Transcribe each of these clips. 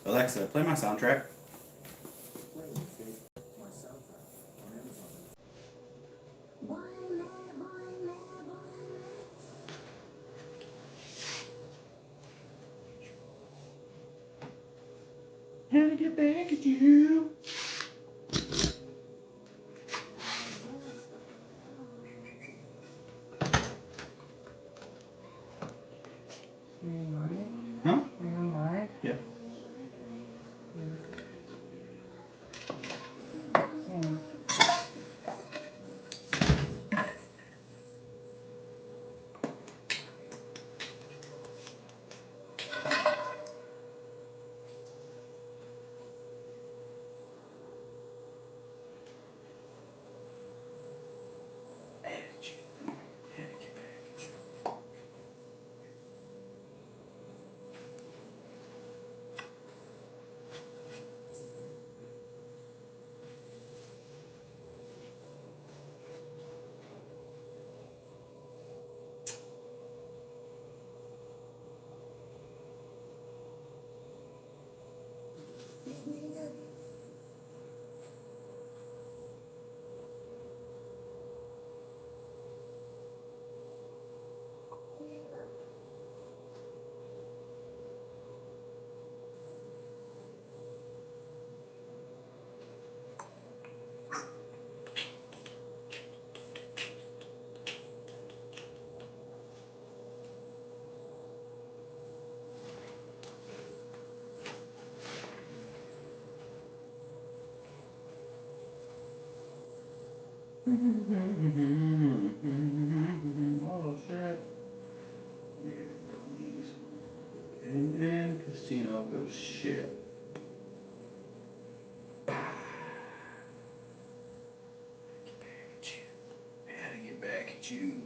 Alexa, play my soundtrack. How to get back at you. Huh? Yeah. Oh shit. And casino goes shit. Get back at you. How to get back at you.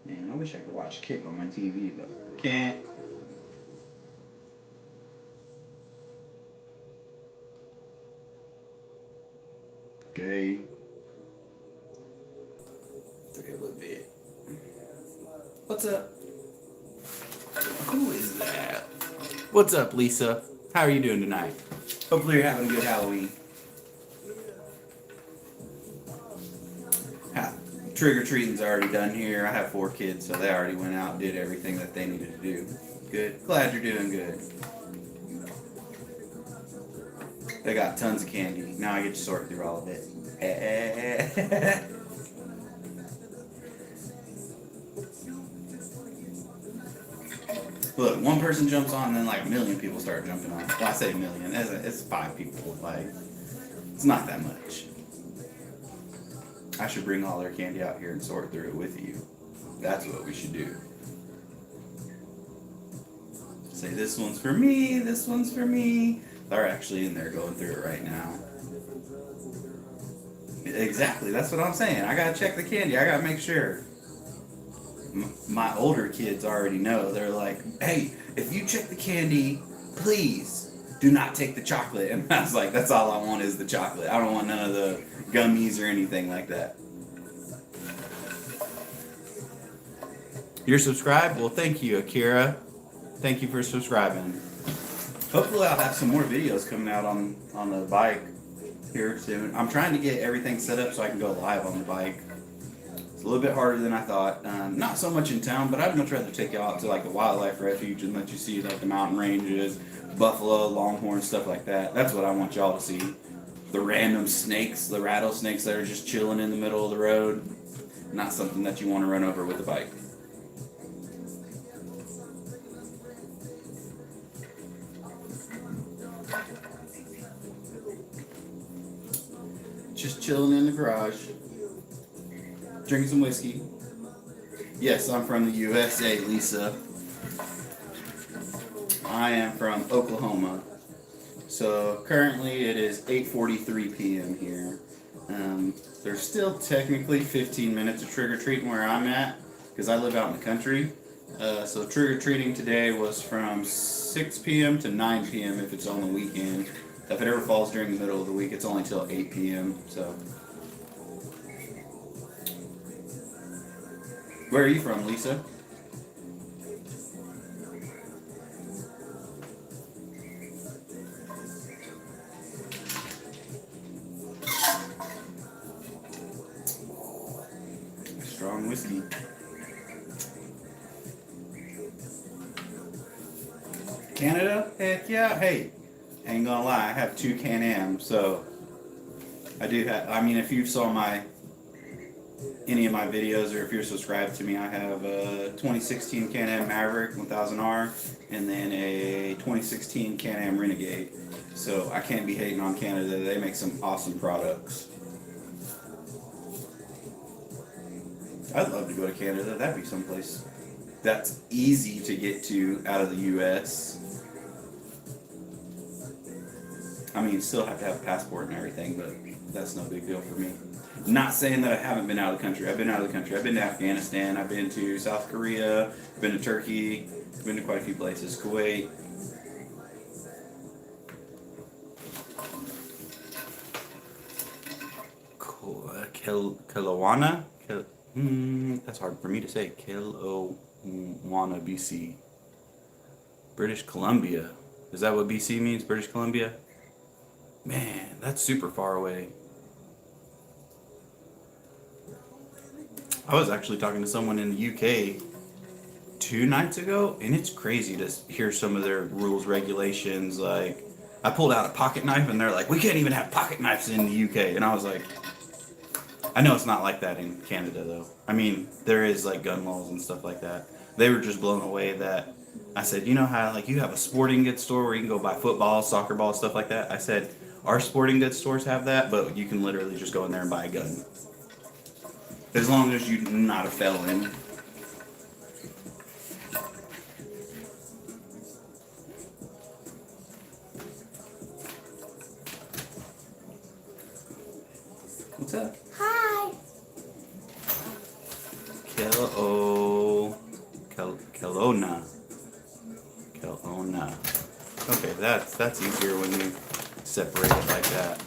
Man, I wish I could watch Kick on my TV, but can't. Okay. Take a little bit. What's up? Who is that? What's up, Lisa? How are you doing tonight? Hopefully you're having a good Halloween. Trick-or-treating's already done here. I have 4 kids, so they already went out and did everything that they needed to do. Good. Glad you're doing good. They got tons of candy. Now I get to sort through all of it. Look, one person jumps on, and then like a million people start jumping on. Well, I say a million. It's 5 people. Like, it's not that much. I should bring all their candy out here and sort through it with you. That's what we should do. Say, this one's for me, this one's for me. They're actually in there going through it right now. Exactly, that's what I'm saying. I gotta check the candy, I gotta make sure. My older kids already know. They're like, hey, if you check the candy, please do not take the chocolate. And I was like, that's all I want is the chocolate. I don't want none of the gummies or anything like that. You're subscribed? Well, thank you, Akira. Thank you for subscribing. Hopefully I'll have some more videos coming out on the bike here soon. I'm trying to get everything set up so I can go live on the bike. It's a little bit harder than I thought. Not so much in town, but I'd much rather take you out to like the wildlife refuge and let you see like the mountain ranges, buffalo, longhorn, stuff like that. That's what I want y'all to see. The random snakes, the rattlesnakes that are just chilling in the middle of the road. Not something that you want to run over with a bike. Just chilling in the garage, drinking some whiskey. Yes, I'm from the USA, Lisa. I am from Oklahoma. So currently it is 8:43 p.m. here. There's still technically 15 minutes of trick-or-treating where I'm at, because I live out in the country. So trick-or-treating today was from 6 p.m. to 9 p.m. if it's on the weekend. If it ever falls during the middle of the week, it's only till 8 p.m. So, where are you from, Lisa? Canada? Heck yeah. Hey, ain't gonna lie, I have 2 Can-Am, so I do have, I mean, if you saw any of my videos or if you're subscribed to me, I have a 2016 Can-Am Maverick 1000R and then a 2016 Can-Am Renegade. So I can't be hating on Canada. They make some awesome products. I'd love to go to Canada. That'd be someplace that's easy to get to out of the U.S. I mean, still have to have a passport and everything, but that's no big deal for me. Not saying that I haven't been out of the country. I've been out of the country. I've been to Afghanistan. I've been to South Korea. I've been to Turkey. I've been to quite a few places. Kuwait. Kelowna? That's hard for me to say. Kelowna, BC. British Columbia. Is that what BC means? British Columbia? Man, that's super far away. I was actually talking to someone in the UK 2 nights ago, and it's crazy to hear some of their rules, regulations. Like, I pulled out a pocket knife, and they're like, we can't even have pocket knives in the UK. And I was like, I know it's not like that in Canada, though. I mean, there is, like, gun laws and stuff like that. They were just blown away that I said, you know how, like, you have a sporting goods store where you can go buy football, soccer ball, stuff like that? I said, our sporting goods stores have that, but you can literally just go in there and buy a gun. As long as you're not a felon. What's up? Hi. Kelowna. Okay, that's easier when you separate it like that.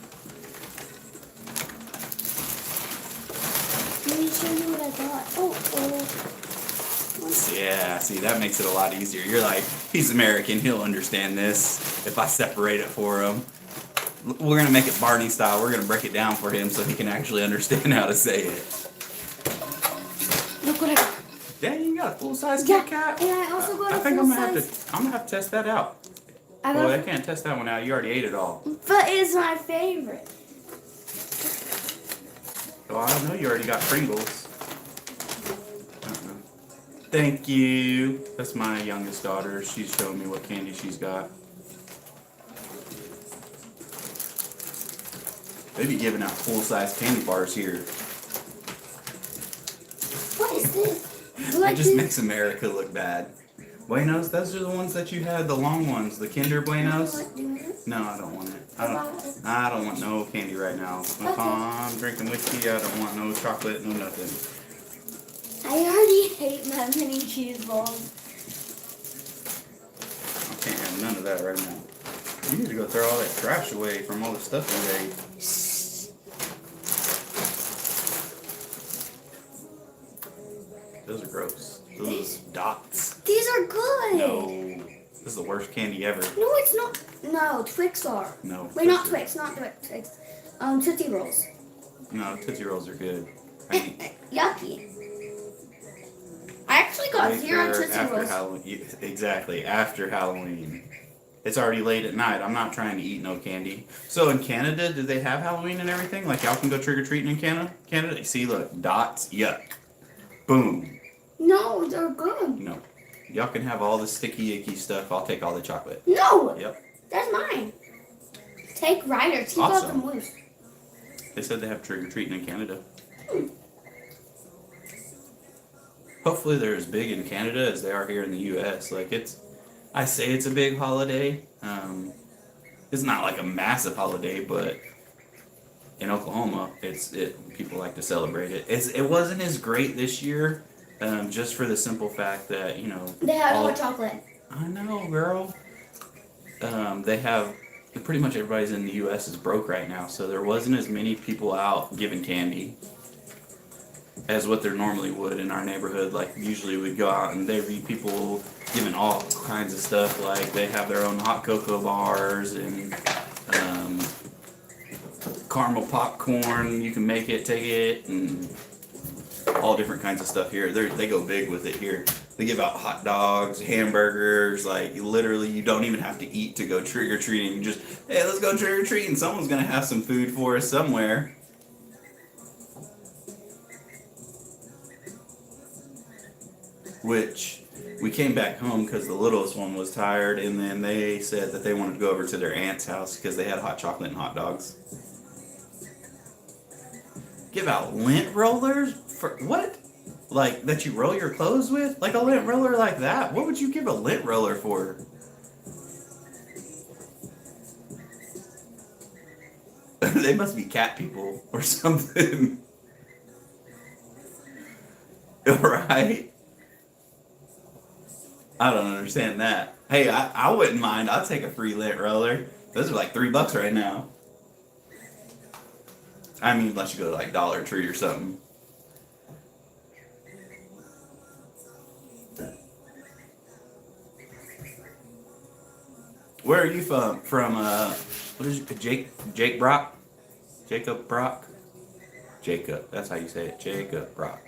Let me show you what I got. Oh. Yeah, see, that makes it a lot easier. You're like, he's American, he'll understand this if I separate it for him. We're going to make it Barney style. We're going to break it down for him so he can actually understand how to say it. Look what I got. Dang, you got a full-size Yeah, Kit Kat? and I also got I a think full-size. I'm gonna have to test that out. Well, I can't test that one out. You already ate it all. But it's my favorite. Well, I know you already got Pringles. Thank you. That's my youngest daughter. She's showing me what candy she's got. They be giving out full-size candy bars here. What is this? It just makes America look bad. Buenos, those are the ones that you had, the long ones, the Kinder Buenos. No, I don't want it. I don't want no candy right now. If I'm drinking whiskey, I don't want no chocolate, no nothing. I already hate my mini cheese balls. I can't have none of that right now. You need to go throw all that trash away from all the stuff you ate. Those are gross. Those dots. These are good. No. This is the worst candy ever. No, it's not. No, Twix are. No. Wait, not Twix. Tootsie Rolls. No, Tootsie Rolls are good. I mean, Yucky. I actually got 0 Tootsie after Rolls. Halloween. Exactly, after Halloween. It's already late at night. I'm not trying to eat no candy. So in Canada, do they have Halloween and everything? Like y'all can go trick-or-treating in Canada? See, look, dots, yuck. Boom. No, they're good. No. Y'all can have all the sticky, icky stuff. I'll take all the chocolate. No. Yep. That's mine. Take Ryder's. He got the most. They said they have trick-or-treating in Canada. Hopefully they're as big in Canada as they are here in the U.S. Like I say it's a big holiday. It's not like a massive holiday, but in Oklahoma, people like to celebrate it. It wasn't as great this year, just for the simple fact that They had all chocolate. I know, girl. They have pretty much everybody's in the U.S. is broke right now, so there wasn't as many people out giving candy as what there normally would in our neighborhood. Like usually we'd go out and there'd be people giving all kinds of stuff. Like they have their own hot cocoa bars and caramel popcorn. You can make it, take it, and all different kinds of stuff here. They go big with it here. They give out hot dogs, hamburgers, like literally you don't even have to eat to go trick or treating. You just, hey, let's go trick or treating. Someone's gonna have some food for us somewhere. Which we came back home because the littlest one was tired, and then they said that they wanted to go over to their aunt's house because they had hot chocolate and hot dogs. Give out lint rollers for what? Like that you roll your clothes with? Like a lint roller like that? What would you give a lint roller for? They must be cat people or something. Right? I don't understand that. Hey, I wouldn't mind. I'll take a free lint roller. Those are like $3 right now. I mean, unless you go to like Dollar Tree or something. Where are you from? From what is it? Jake Brock? Jacob Brock? Jacob. That's how you say it. Jacob Brock.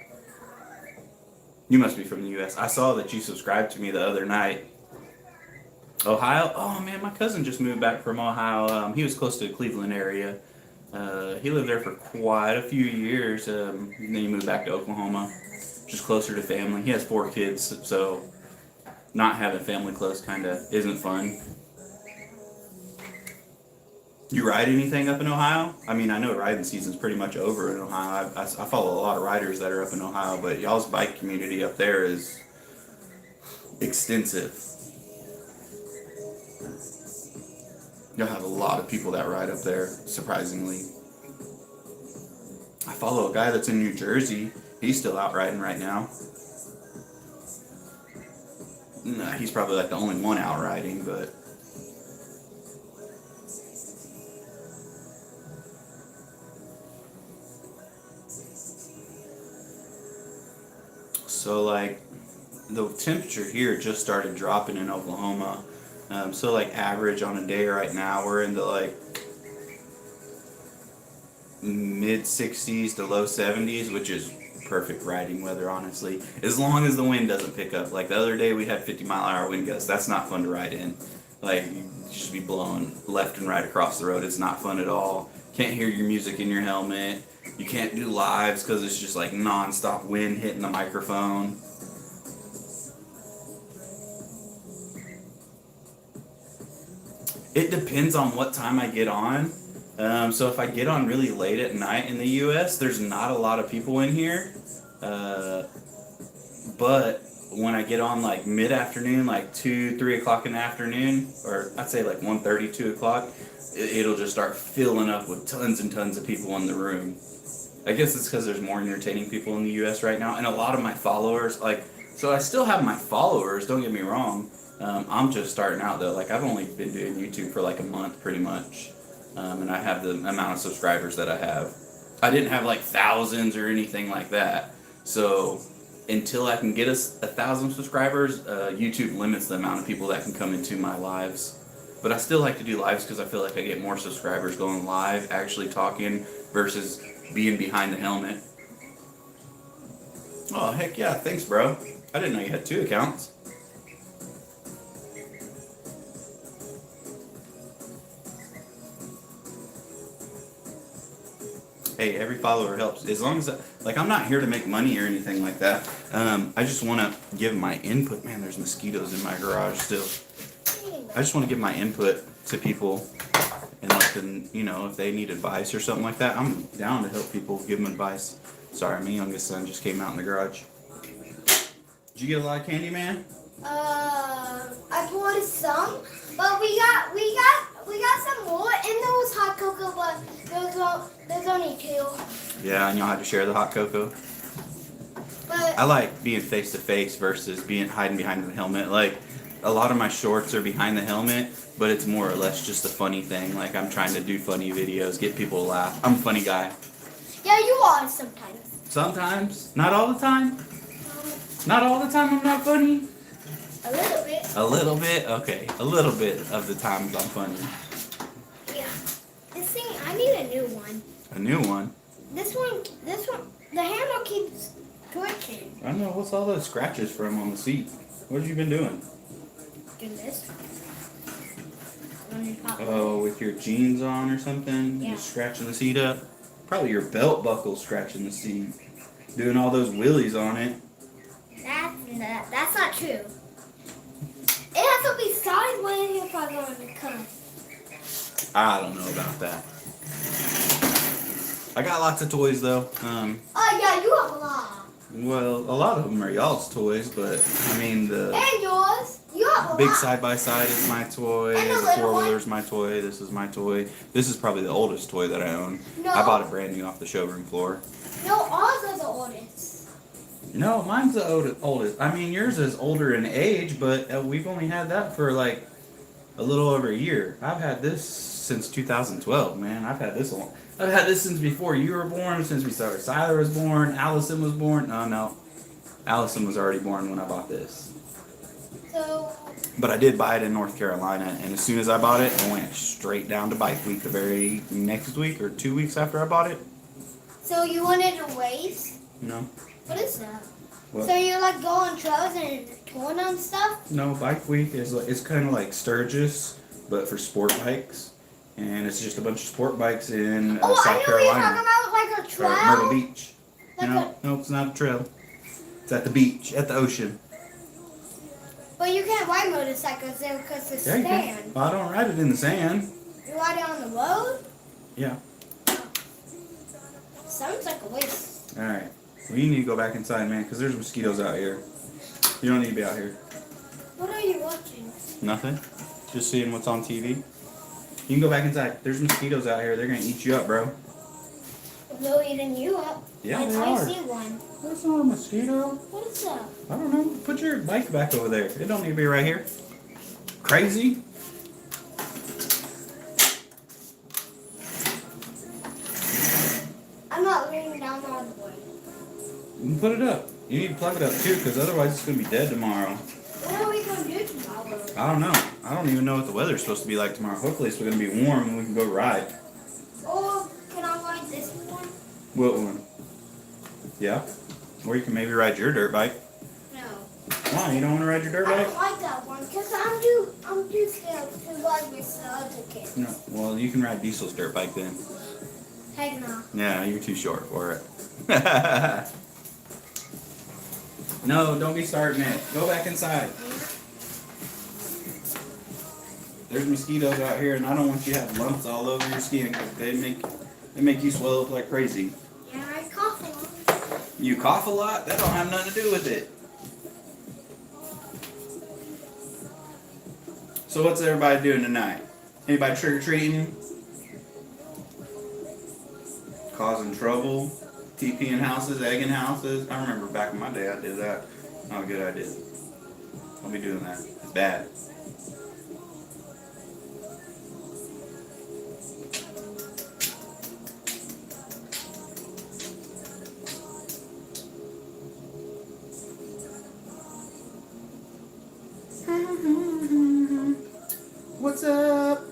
You must be from the U.S. I saw that you subscribed to me the other night. Ohio? Oh man, my cousin just moved back from Ohio. He was close to the Cleveland area. He lived there for quite a few years. Then he moved back to Oklahoma, just closer to family. He has 4 kids, so not having family close kind of isn't fun. You ride anything up in Ohio? I mean, I know riding season's pretty much over in Ohio. I follow a lot of riders that are up in Ohio, but y'all's bike community up there is extensive. You'll have a lot of people that ride up there, surprisingly. I follow a guy that's in New Jersey. He's still out riding right now. Nah, he's probably like the only one out riding, but... So like the temperature here just started dropping in Oklahoma. So like average on a day right now we're into like mid 60s to low 70s, which is perfect riding weather honestly. As long as the wind doesn't pick up. Like the other day we had 50-mile-an-hour wind gusts. That's not fun to ride in. Like you just be blowing left and right across the road. It's not fun at all. Can't hear your music in your helmet. You can't do lives because it's just like non-stop wind hitting the microphone. It depends on what time I get on. So if I get on really late at night in the US, there's not a lot of people in here. But when I get on like mid-afternoon, like 2, 3 o'clock in the afternoon, or I'd say like 1:30, 2 o'clock, it'll just start filling up with tons and tons of people in the room. I guess it's because there's more entertaining people in the U.S. right now, and a lot of my followers, like, so I still have my followers, don't get me wrong. I'm just starting out though, like I've only been doing YouTube for like a month pretty much, and I have the amount of subscribers that I have. I didn't have like thousands or anything like that, so until I can get us 1,000 subscribers, YouTube limits the amount of people that can come into my lives. But I still like to do lives because I feel like I get more subscribers going live, actually talking, versus being behind the helmet. Oh, heck yeah. Thanks, bro. I didn't know you had 2 accounts. Hey, every follower helps. As long as, like, I'm not here to make money or anything like that. I just want to give my input. Man, there's mosquitoes in my garage still. I just want to give my input to people. And let them, you know, if they need advice or something like that, I'm down to help people, give them advice. Sorry, my youngest son just came out in the garage. Did you get a lot of candy, man? I bought some, but we got some more, and there was hot cocoa, but there's only 2. Yeah, and y'all had to share the hot cocoa. But I like being face to face versus being hiding behind the helmet. Like a lot of my shorts are behind the helmet, but it's more or less just a funny thing. Like I'm trying to do funny videos, get people to laugh. I'm a funny guy. Yeah, you are sometimes. Sometimes, not all the time. Not all the time I'm not funny. A little bit. A little bit? Okay. A little bit of the times I'm funny. Yeah. This thing, I need a new one. A new one? This one, the hammer keeps Twitching. I don't know. What's all those scratches from on the seat? What have you been doing? Do this. Oh, with your jeans on or something? Yeah. Just scratching the seat up? Probably your belt buckle scratching the seat. Doing all those wheelies on it. That's not true. It has to be sideways if I'm going to come. I don't know about that. I got lots of toys though. Oh yeah, you have a lot. Well, a lot of them are y'all's toys, but I mean the And yours. You have a big lot. side by side is my toy. And the The little four wheeler's one. my toy. This is my toy. This is probably the oldest toy that I own. No. I bought it brand new off the showroom floor. No, ours are the oldest. No, mine's the oldest. I mean, yours is older in age, but we've only had that for like a little over a year. I've had this since 2012, man. I've had this since before you were born, since we started. Siler was born, Allison was born. No. Allison was already born when I bought this. So, But I did buy it in North Carolina, and as soon as I bought it, I went straight down to Bike Week the very next week or 2 weeks after I bought it. so you wanted to race? No. What is that? What? So you like go on trails and touring on stuff? No, Bike Week is it's kind of like Sturgis, but for sport bikes. And it's just a bunch of sport bikes in Oh, I South know what you're Carolina. talking about, like a Or trail. Myrtle Beach. Like No, it's not a trail. It's at the beach, at the ocean. But you can't ride motorcycles there because it's Yeah, you can. sand. Well, I don't ride it in the sand. You ride it on the road? Yeah. Sounds like a waste. All right. Well, you need to go back inside, man, because there's mosquitoes out here. You don't need to be out here. What are you watching? Nothing. Just seeing what's on TV. You can go back inside. There's mosquitoes out here. They're gonna eat you up, bro. They're eating you up. Yeah, they I are. see one. That's not a mosquito. What is that? I don't know. Put your bike back over there. It don't need to be right here. Crazy. I'm not laying down all the way. You can put it up. You need to plug it up too, because otherwise it's gonna be dead tomorrow. What are we going to do tomorrow? I don't know. I don't even know what the weather's supposed to be like tomorrow. Hopefully it's gonna be warm and we can go ride. Or can I ride this one? What one? Yeah. Or you can maybe ride your dirt bike. No. Why? You don't want to ride your dirt I bike? don't like that one because I'm too scared to ride with the other kids. No. Well, you can ride Diesel's dirt bike then. Heck no. Yeah, you're too short for it. No, don't be starting it. Go back inside. There's mosquitoes out here, and I don't want you to have lumps all over your skin because they make you swell up like crazy. Yeah, I cough a lot. You cough a lot? That don't have nothing to do with it. So what's everybody doing tonight? Anybody trick-or-treating? Causing trouble? TPing houses, egging houses? I remember back in my day I did that. Not a good idea. Don't be doing that. It's bad. What's up?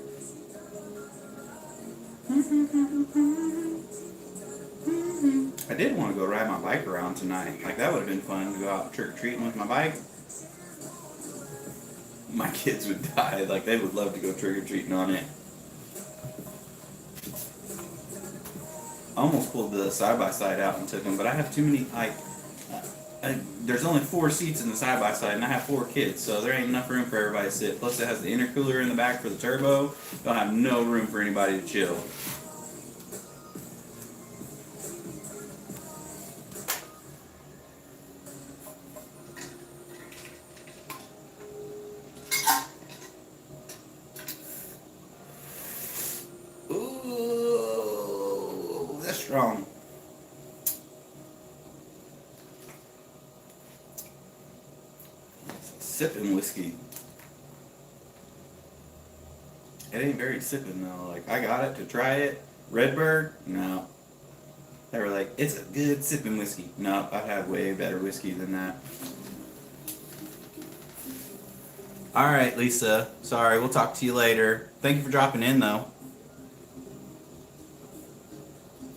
I did want to go ride my bike around tonight. Like, that would have been fun to go out trick-or-treating with my bike. My kids would die. Like, they would love to go trick-or-treating on it. I almost pulled the side-by-side out and took them, but I have too many, like, there's only 4 seats in the side-by-side, and I have 4 kids, so there ain't enough room for everybody to sit. Plus, it has the intercooler in the back for the turbo. Don't have no room for anybody to chill. Ooh, that's strong. Sipping whiskey. It ain't very sipping though. Like, I got it to try it. Redbird? No. They were like, it's a good sipping whiskey. No, I've had way better whiskey than that. Alright, Lisa. Sorry, we'll talk to you later. Thank you for dropping in though.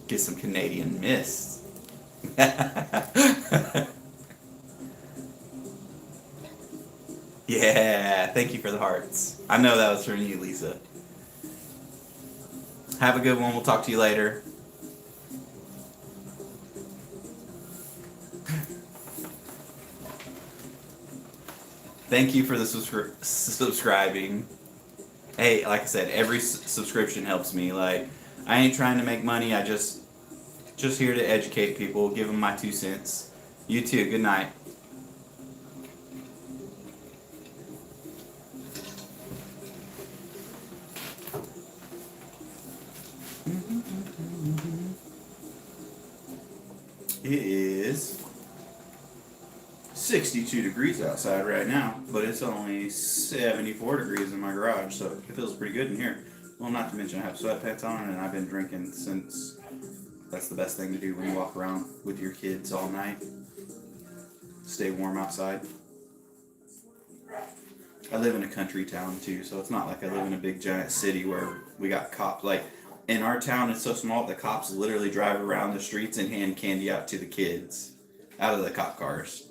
Get some Canadian Mist. Yeah, thank you for the hearts. I know that was from you, Lisa. Have a good one. We'll talk to you later. Thank you for the subscribing. Hey, like I said, every subscription helps me. Like, I ain't trying to make money. I just here to educate people, give them my 2 cents. You too. Good night. It is 62 degrees outside right now, but it's only 74 degrees in my garage, so it feels pretty good in here. Well, not to mention I have sweatpants on, and I've been drinking since. That's the best thing to do when you walk around with your kids all night. Stay warm outside. I live in a country town too, so it's not like I live in a big giant city where we got cops. Like, in our town, it's so small, the cops literally drive around the streets and hand candy out to the kids out of the cop cars.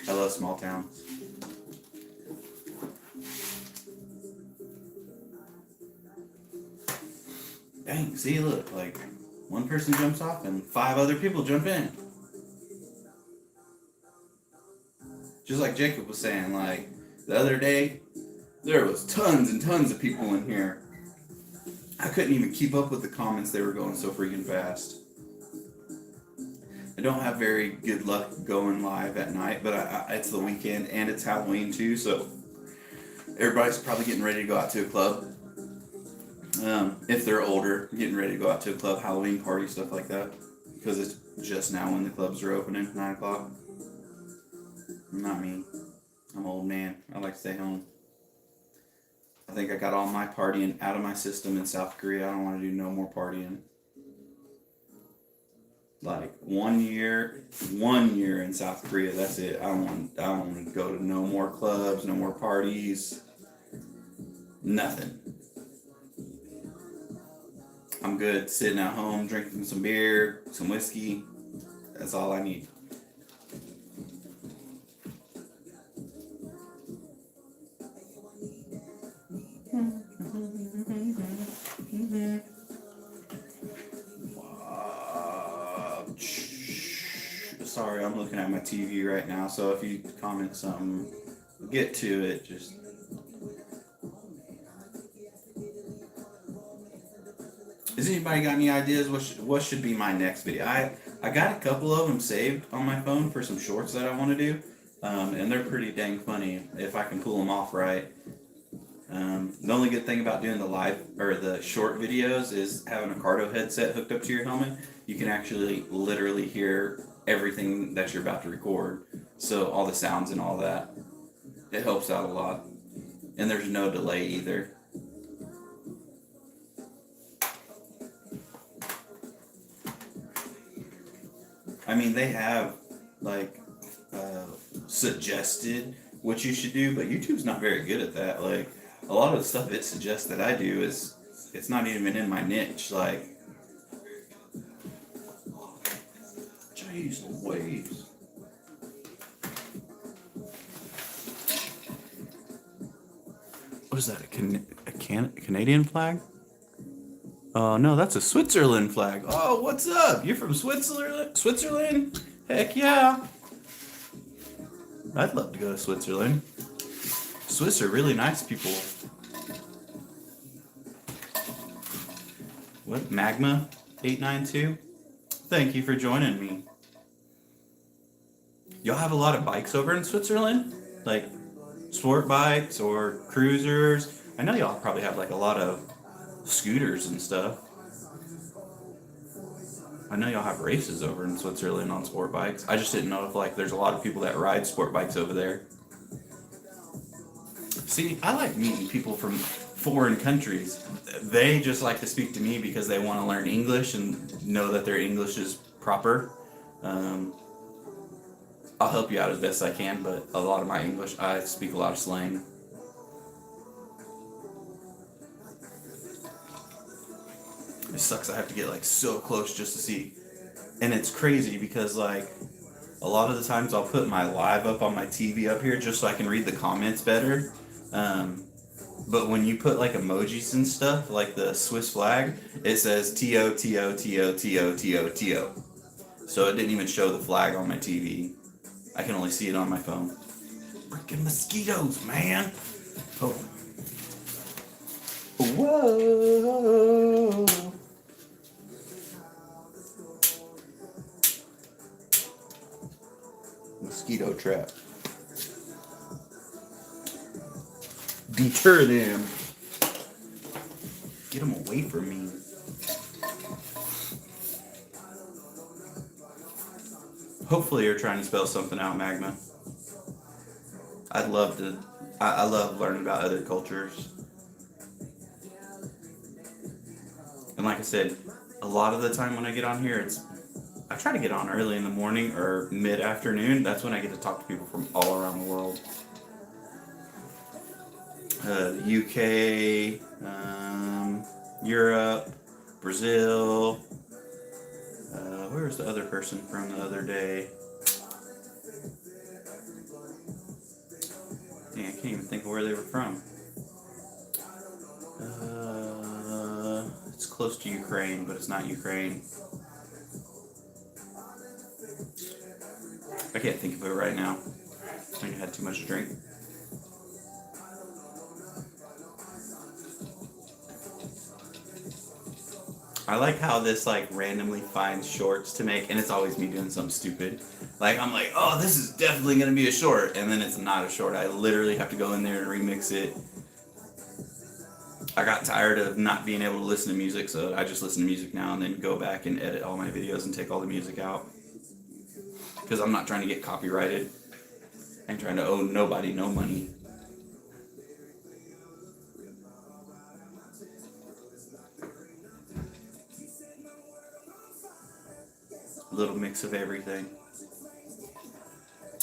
I love small towns. Dang, see, look, like, one person jumps off and 5 other people jump in. Just like Jacob was saying, like, the other day, there was tons and tons of people in here. I couldn't even keep up with the comments, they were going so freaking fast. I don't have very good luck going live at night, but it's the weekend and it's Halloween too, so everybody's probably getting ready to go out to a club. If they're older, getting ready to go out to a club, Halloween party, stuff like that. Because it's just now when the clubs are opening, 9 o'clock. Not me. I'm an old man. I like to stay home. I think I got all my partying out of my system in South Korea. I don't want to do no more partying. Like 1 year in South Korea, that's it. I don't want to go to no more clubs, no more parties. Nothing. I'm good sitting at home, drinking some beer, some whiskey. That's all I need. Sorry, I'm looking at my TV right now, so if you comment something, get to it. Just has anybody got any ideas what should be my next video? I got a couple of them saved on my phone for some shorts that I want to do, and they're pretty dang funny if I can pull them off right. The only good thing about doing the live or the short videos is having a Cardo headset hooked up to your helmet. You can actually literally hear everything that you're about to record, so all the sounds and all that. It helps out a lot, and there's no delay either. I mean, they have like suggested what you should do, but YouTube's not very good at that. Like, a lot of the stuff it suggests that I do it's not even in my niche. Like, jeez Louise. What is that? A Canadian flag? Oh no, that's a Switzerland flag. Oh, what's up? You're from Switzerland? Switzerland? Heck yeah. I'd love to go to Switzerland. Swiss are really nice people. What? Magma 892? Thank you for joining me. Y'all have a lot of bikes over in Switzerland? Like sport bikes or cruisers? I know y'all probably have like a lot of scooters and stuff. I know y'all have races over in Switzerland on sport bikes. I just didn't know if like there's a lot of people that ride sport bikes over there. See, I like meeting people from foreign countries. They just like to speak to me because they want to learn English and know that their English is proper. I'll help you out as best I can, but a lot of my English, I speak a lot of slang. It sucks I have to get like so close just to see And it's crazy because like a lot of the times I'll put my live up on my TV up here just so I can read the comments better. But when you put like emojis and stuff, like the Swiss flag, it says TO, TO, TO, TO, TO, TO. So it didn't even show the flag on my TV. I can only see it on my phone. Freaking mosquitoes, man. Oh. Whoa. Mosquito trap. Deter them. Get them away from me. Hopefully you're trying to spell something out, Magma. I'd love to. I love learning about other cultures. And like I said, a lot of the time when I get on here, I try to get on early in the morning or mid-afternoon. That's when I get to talk to people from all around the world. The UK, Europe, Brazil. Where was the other person from the other day? Dang, I can't even think of where they were from. It's close to Ukraine, but it's not Ukraine. I can't think of it right now. I think I had too much to drink. I like how this like randomly finds shorts to make, and it's always me doing something stupid. Like I'm like, oh, this is definitely gonna be a short, and then it's not a short. I literally have to go in there and remix it. I got tired of not being able to listen to music, so I just listen to music now and then go back and edit all my videos and take all the music out. Because I'm not trying to get copyrighted. I'm trying to owe nobody no money. A little mix of everything.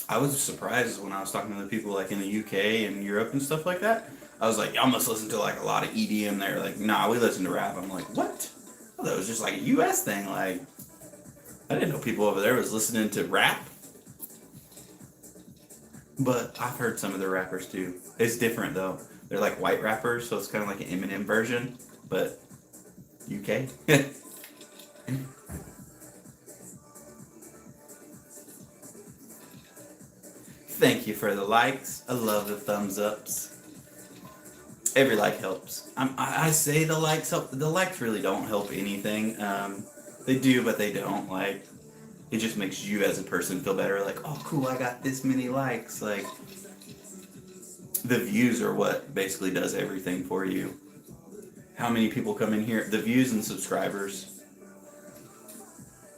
I was surprised when I was talking to the people like in the UK and Europe and stuff like that. I was like, y'all must listen to like a lot of EDM. They're like, nah, we listen to rap. I'm like, what? Oh, that was just like a US thing. Like, I didn't know people over there was listening to rap. But I've heard some of the rappers too. It's different though. They're like white rappers, so it's kind of like an Eminem version, but UK. Thank you for the likes. I love the thumbs ups. Every like helps. I say the likes help. The likes really don't help anything. They do, but they don't. Like, it just makes you as a person feel better. Like, oh, cool, I got this many likes. Like, the views are what basically does everything for you. How many people come in here? The views and subscribers.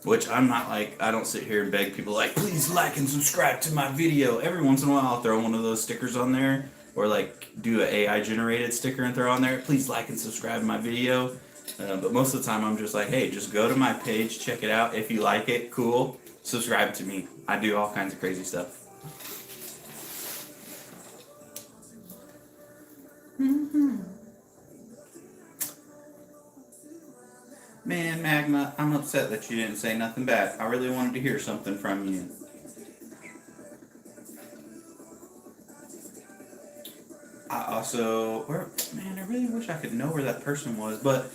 Which I'm not like, I don't sit here and beg people like, please like and subscribe to my video. Every once in a while I'll throw one of those stickers on there. Or like do an AI generated sticker and throw on there. Please like and subscribe to my video. But most of the time I'm just like, hey, just go to my page, check it out. If you like it, cool. Subscribe to me. I do all kinds of crazy stuff. Man, Magma, I'm upset that you didn't say nothing bad. I really wanted to hear something from you. I also, man, I really wish I could know where that person was, but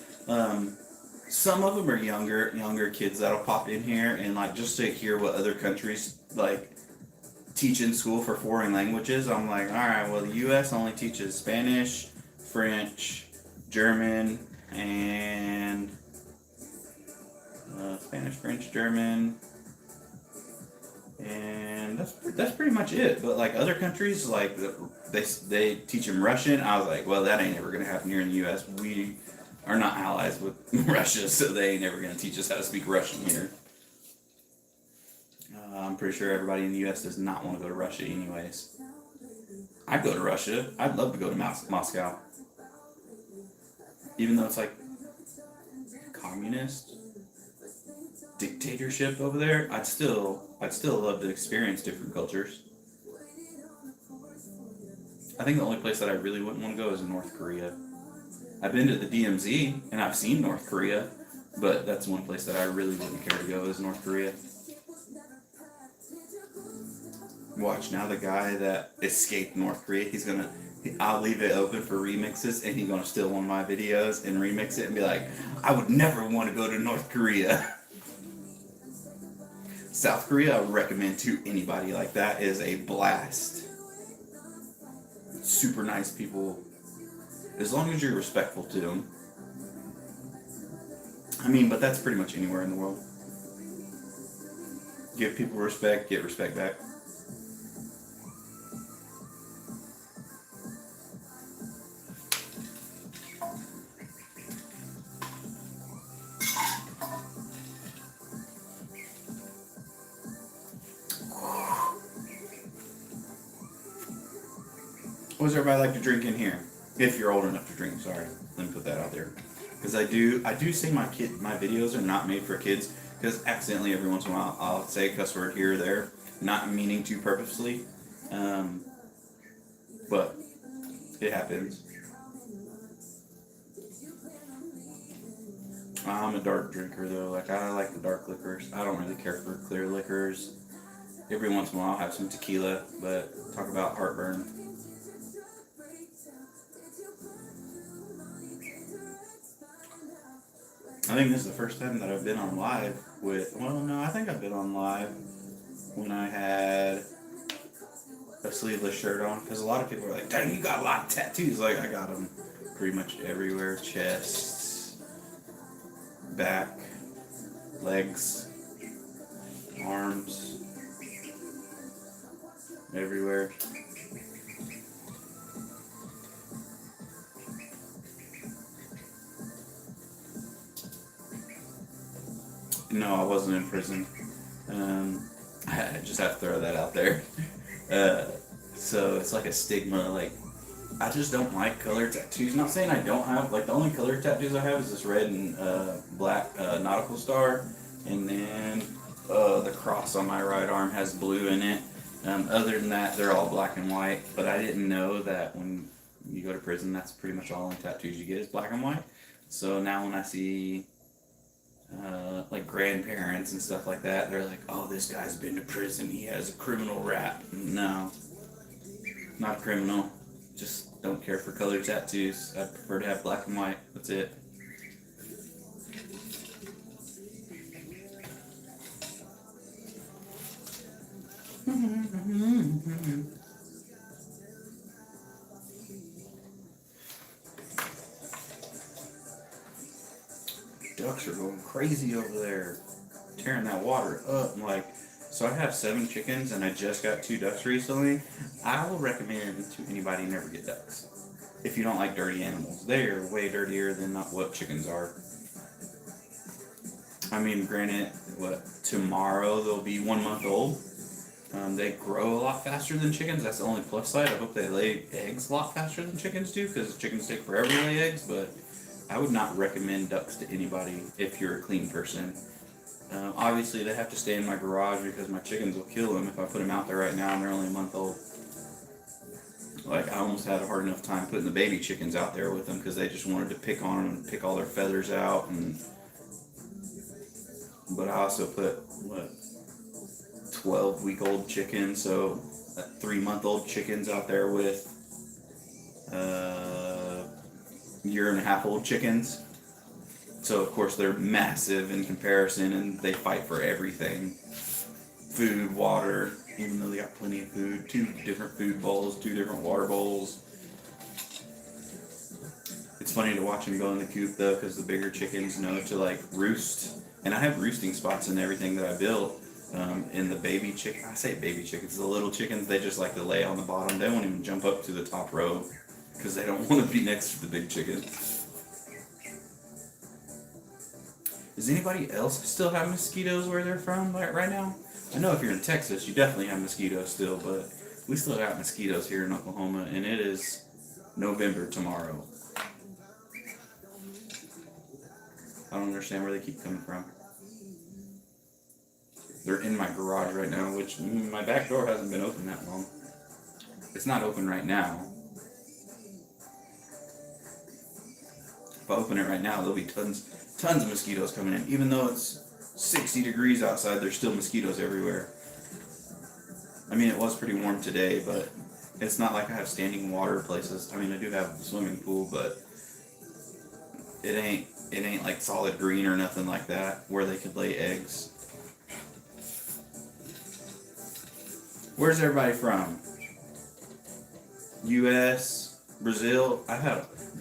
some of them are younger kids that'll pop in here and like just to hear what other countries like teach in school for foreign languages. I'm like, all right, well, the U.S. only teaches Spanish, French, German, and Spanish, French, German, and that's pretty much it. But like other countries, like they teach them Russian. I was like, well, that ain't ever gonna happen here in the U.S. We are not allies with Russia, so they ain't ever gonna teach us how to speak Russian here. I'm pretty sure everybody in the U.S. does not want to go to Russia, anyways. I'd go to Russia. I'd love to go to Moscow, even though it's like communist dictatorship over there. I'd still love to experience different cultures. I think the only place that I really wouldn't want to go is North Korea. I've been to the DMZ and I've seen North Korea, But that's one place that I really wouldn't care to go is North Korea. Watch now, the guy that escaped North Korea, I'll leave it open for remixes, and he's gonna steal one of my videos and remix it and be like, I would never want to go to North Korea. South Korea, I would recommend to anybody. Like, that is a blast. Super nice people, as long as you're respectful to them. I mean, but that's pretty much anywhere in the world. Give people respect, get respect back. What does everybody like to drink in here? If you're old enough to drink, sorry. Let me put that out there. Because I do say my videos are not made for kids, because accidentally every once in a while I'll say a cuss word here or there, not meaning to purposely, but it happens. I'm a dark drinker though. Like, I like the dark liquors. I don't really care for clear liquors. Every once in a while I'll have some tequila, but talk about heartburn. I think this is the first time that I've been on live I think I've been on live when I had a sleeveless shirt on, because a lot of people are like, dang, you got a lot of tattoos. Like, I got them pretty much everywhere. Chest, back, legs, arms, everywhere. No, I wasn't in prison. I just have to throw that out there. So it's like a stigma. Like, I just don't like colored tattoos. Not saying I don't have. Like, the only colored tattoos I have is this red and black nautical star, and then the cross on my right arm has blue in it. Other than that, they're all black and white. But I didn't know that when you go to prison, that's pretty much all the tattoos you get is black and white. So now when I see like grandparents and stuff like that, they're like, oh, this guy's been to prison, he has a criminal rap. No, not a criminal, just don't care for colored tattoos. I prefer to have black and white. That's it. Ducks are going crazy over there, tearing that water up. Like, so I have 7 chickens, and I just got 2 ducks recently. I will recommend to anybody never get ducks if you don't like dirty animals. They are way dirtier than not what chickens are. I mean, granted, tomorrow they'll be 1 month old. They grow a lot faster than chickens. That's the only plus side. I hope they lay eggs a lot faster than chickens do, because chickens take forever to lay eggs. But I would not recommend ducks to anybody if you're a clean person. Obviously, they have to stay in my garage because my chickens will kill them if I put them out there right now and they're only a month old. Like, I almost had a hard enough time putting the baby chickens out there with them because they just wanted to pick on them and pick all their feathers out. But I also put, 12-week-old chickens, so 3-month-old chickens out there with year-and-a-half-old chickens. So, of course, they're massive in comparison, and they fight for everything. Food, water, even though they got plenty of food. 2 different food bowls, 2 different water bowls. It's funny to watch them go in the coop, though, because the bigger chickens know to, like, roost. And I have roosting spots in everything that I built. In the baby chicken, I say baby chickens, the little chickens, they just like to lay on the bottom. They won't even jump up to the top row because they don't want to be next to the big chicken. Does anybody else still have mosquitoes where they're from right now? I know if you're in Texas, you definitely have mosquitoes still, but we still got mosquitoes here in Oklahoma, and it is November tomorrow. I don't understand where they keep coming from. They're in my garage right now, which my back door hasn't been open that long. It's not open right now. If I open it right now, there'll be tons. tons of mosquitoes coming in. Even though it's 60 degrees outside, there's still mosquitoes everywhere. I mean, it was pretty warm today, but it's not like I have standing water places. I mean, I do have a swimming pool, but it ain't like solid green or nothing like that where they could lay eggs. Where's everybody from? U.S., Brazil?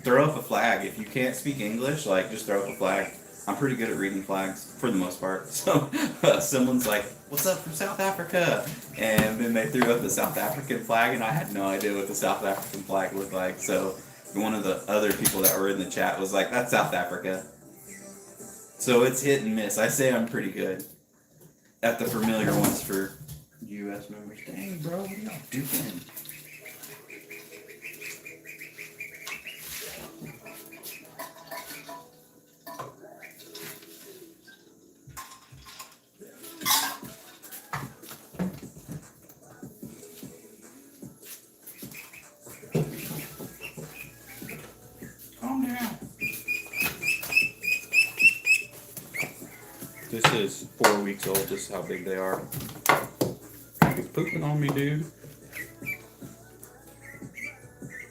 Throw up a flag. If you can't speak English, like, just throw up a flag. I'm pretty good at reading flags for the most part. So someone's like, "What's up from South Africa?" And then they threw up the South African flag, and I had no idea what the South African flag looked like. So one of the other people that were in the chat was like, "That's South Africa." So it's hit and miss. I say I'm pretty good at the familiar ones for U.S. members. Dang, bro, what are y'all doing? Calm down. This is 4 weeks old. This is how big they are. You're pooping on me, dude.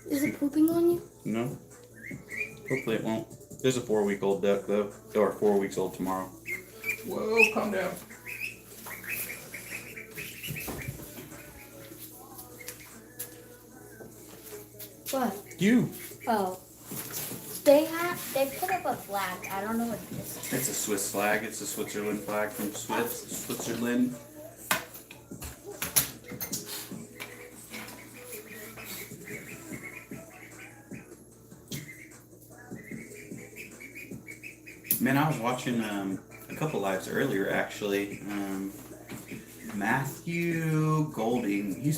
Is it pooping on you? No. Hopefully it won't. There's a 4-week-old duck, though. Or 4 weeks old tomorrow. Whoa, calm down. What? You. Oh. They put up a flag. I don't know what it is. It's a Swiss flag. It's a Switzerland flag from Switzerland. Man, I was watching a couple lives earlier, actually. Matthew Golding,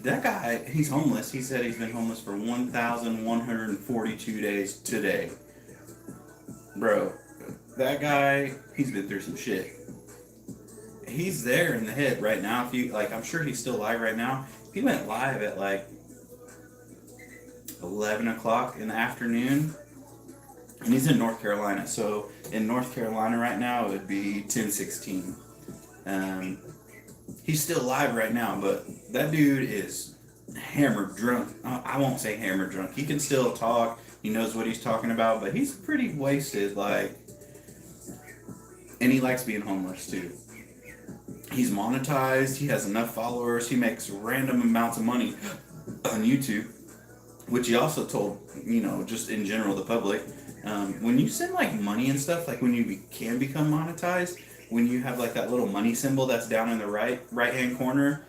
that guy, he's homeless. He said he's been homeless for 1,142 days today. Bro, that guy, he's been through some shit. He's there in the head right now. If you I'm sure he's still live right now. He went live at like 11 o'clock in the afternoon. And he's in North Carolina. So in North Carolina right now, it would be 10:16. He's still alive right now, but that dude is hammered drunk. I won't say hammered drunk. He can still talk. He knows what he's talking about, but he's pretty wasted. And he likes being homeless too. He's monetized. He has enough followers. He makes random amounts of money on YouTube, which he also told, just in general, the public. When you send money and stuff, when you can become monetized, when you have that little money symbol that's down in the right hand corner,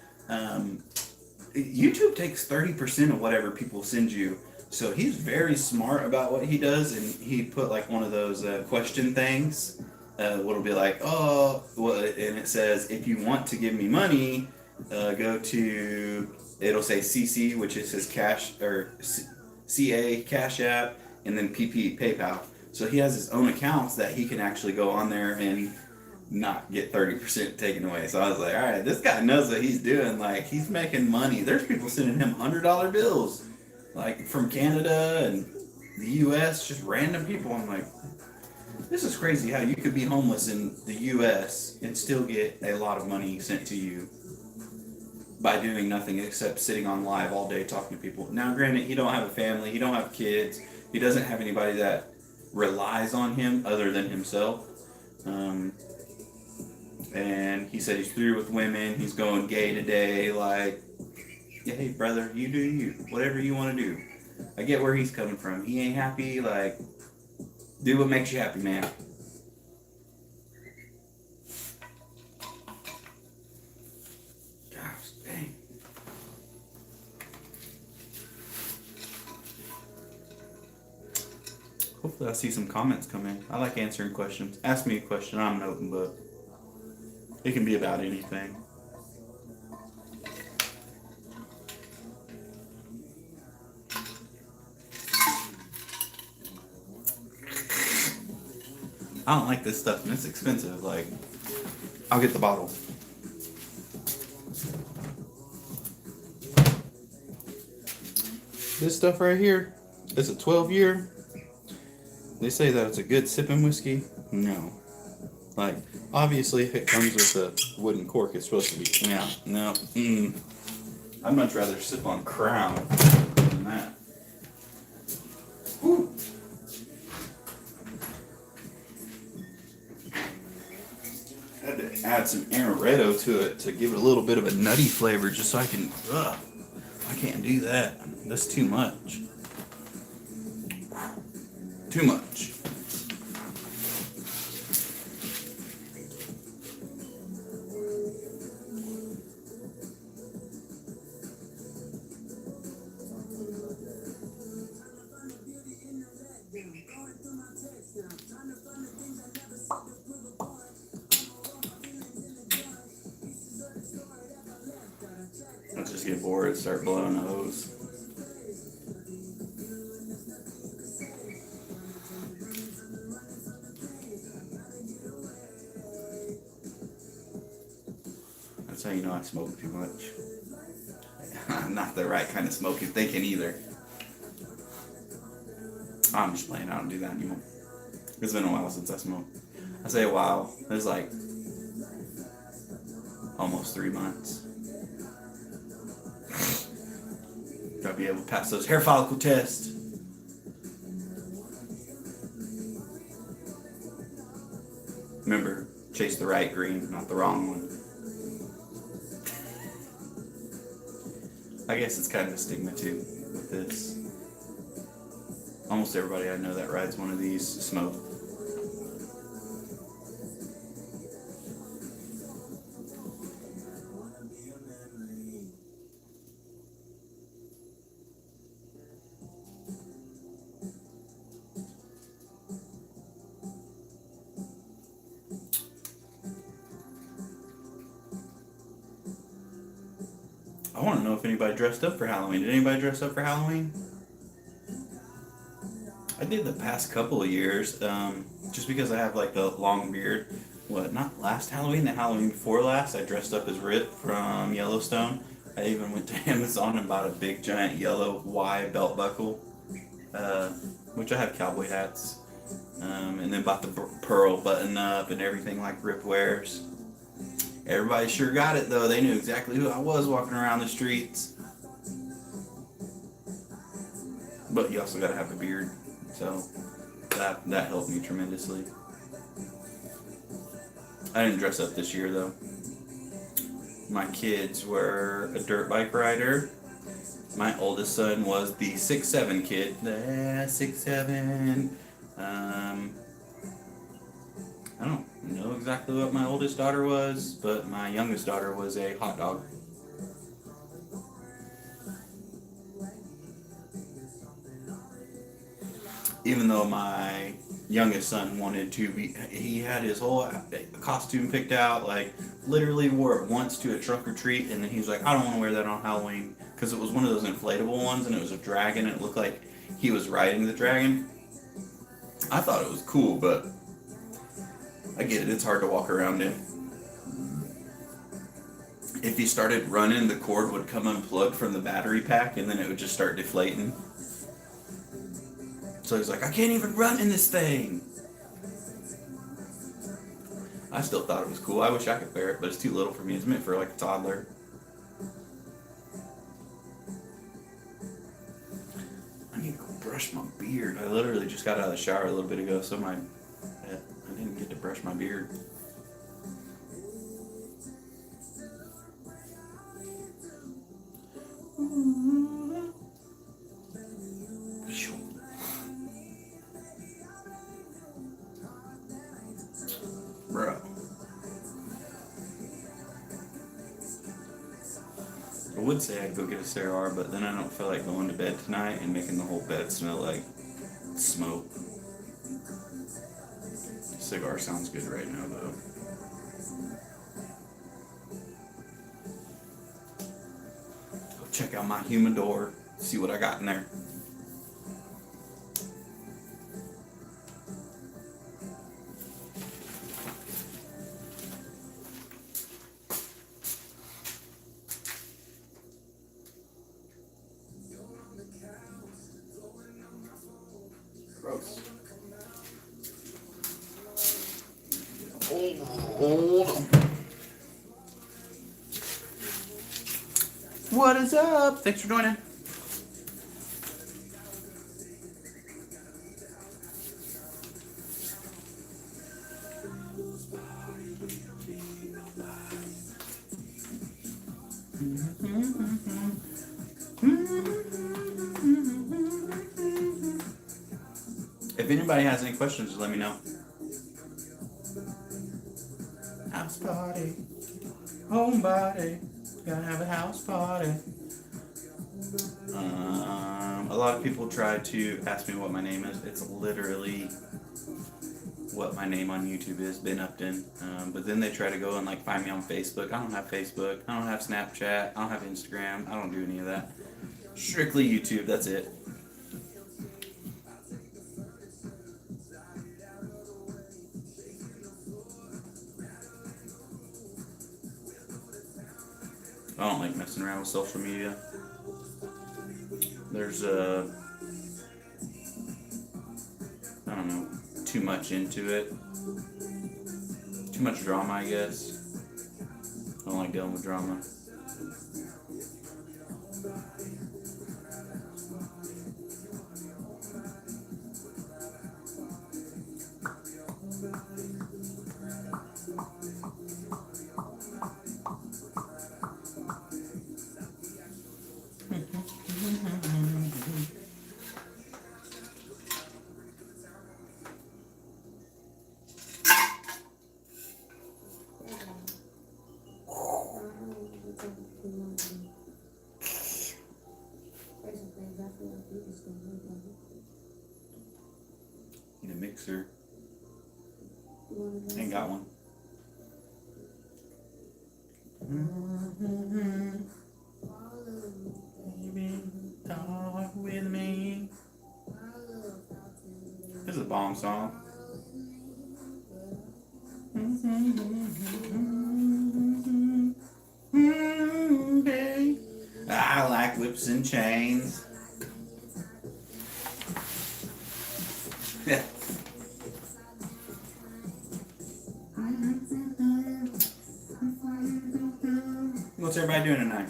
YouTube takes 30% of whatever people send you. So he's very smart about what he does, and he put one of those question things. What'll be and it says, if you want to give me money, go to, it'll say CC, which is his cash, or CA, Cash App, and then PP, PayPal. So he has his own accounts that he can actually go on there and not get 30% taken away. So I was like, all right, this guy knows what he's doing. He's making money. There's people sending him $100 bills, from Canada and the U.S., just random people. I'm like, this is crazy how you could be homeless in the U.S. and still get a lot of money sent to you by doing nothing except sitting on live all day talking to people. Now, granted, he don't have a family. He don't have kids. He doesn't have anybody that relies on him other than himself. And he said he's through with women. He's going gay today. Yeah, hey, brother, you do you. Whatever you want to do. I get where he's coming from. He ain't happy. Do what makes you happy, man. Gosh, dang. Hopefully I see some comments come in. I like answering questions. Ask me a question. I'm an open book. It can be about anything. I don't like this stuff, and it's expensive. I'll get the bottle. This stuff right here, it's a 12-year. They say that it's a good sipping whiskey. No. Like, obviously, if it comes with a wooden cork, it's supposed to be. Yeah, no. I'd much rather sip on Crown than that. Whew. Had to add some amaretto to it to give it a little bit of a nutty flavor, just so I can. Ugh, I can't do that. That's too much. Too much. I just get bored, start blowing the hose. That's how you know I smoke too much. Not the right kind of smoke you're thinking either. I'm just playing. I don't do that anymore. It's been a while since I smoked. I say a while. It's like almost 3 months. Gotta be able to pass those hair follicle tests. Remember, chase the right green, not the wrong one. I guess it's kind of a stigma too with this. Almost everybody I know that rides one of these smoke. I want to know if anybody dressed up for Halloween. Did anybody dress up for Halloween? I did the past couple of years, just because I have like the long beard. What, not last Halloween, the Halloween before last, I dressed up as Rip from Yellowstone. I even went to Amazon and bought a big giant yellow Y belt buckle, which I have cowboy hats, and then bought the pearl button up and everything like Rip wears. Everybody sure got it though. They knew exactly who I was walking around the streets. But you also gotta have a beard, so that helped me tremendously. I didn't dress up this year though. My kids were a dirt bike rider. My oldest son was the 6'7" kid. The 6'7". I don't know exactly what my oldest daughter was, but my youngest daughter was a hot dog. Even though my youngest son wanted to be, he had his whole costume picked out, like literally wore it once to a trunk or treat, and then he was like, I don't want to wear that on Halloween, because it was one of those inflatable ones, and it was a dragon, and it looked like he was riding the dragon. I thought it was cool, but I get it, it's hard to walk around in. If he started running, the cord would come unplugged from the battery pack, and then it would just start deflating. So he's like, I can't even run in this thing. I still thought it was cool. I wish I could wear it, but it's too little for me. It's meant for like a toddler. I need to go brush my beard. I literally just got out of the shower a little bit ago, so I didn't get to brush my beard. Bro. I would say I'd go get a cigar, but then I don't feel like going to bed tonight and making the whole bed smell like smoke. Cigar sounds good right now, though. Go check out my humidor, see what I got in there. Gross. What is up? Thanks for joining. If anybody has any questions, just let me know. House party, home party, gotta have a house party. A lot of people try to ask me what my name is. It's literally what my name on YouTube is, Ben Upton. But then they try to go and like find me on Facebook. I don't have Facebook. I don't have Snapchat. I don't have Instagram. I don't do any of that. Strictly YouTube. That's it. I don't like messing around with social media. There's I don't know, too much into it. Too much drama, I guess. I don't like dealing with drama. Need a mixer. Ain't got one. Baby, talk with me. This is a bomb song. I like whips and chains. What's everybody doing tonight?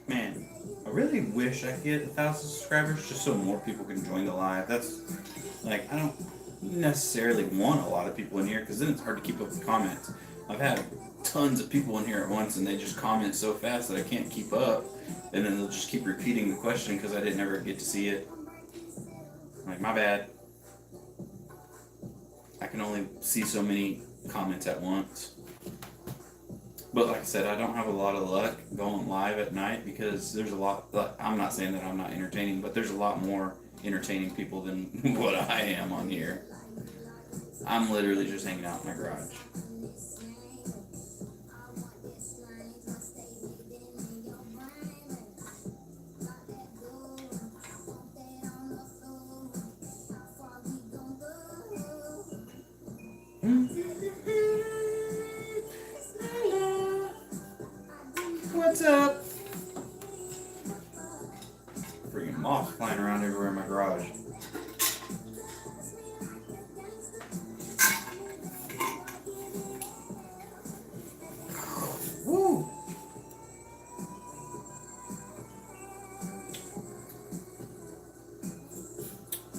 Man, I really wish I could get 1,000 subscribers just so more people can join the live. That's like, I don't necessarily want a lot of people in here because then it's hard to keep up with comments. I've had tons of people in here at once and they just comment so fast that I can't keep up, and then they'll just keep repeating the question because I didn't ever get to see it. Like, my bad. I can only see so many comments at once. But like I said, I don't have a lot of luck going live at night because there's a lot, I'm not saying that I'm not entertaining, but there's a lot more entertaining people than what I am on here. I'm literally just hanging out in my garage. What's up? Freaking moths flying around everywhere in my garage. Woo!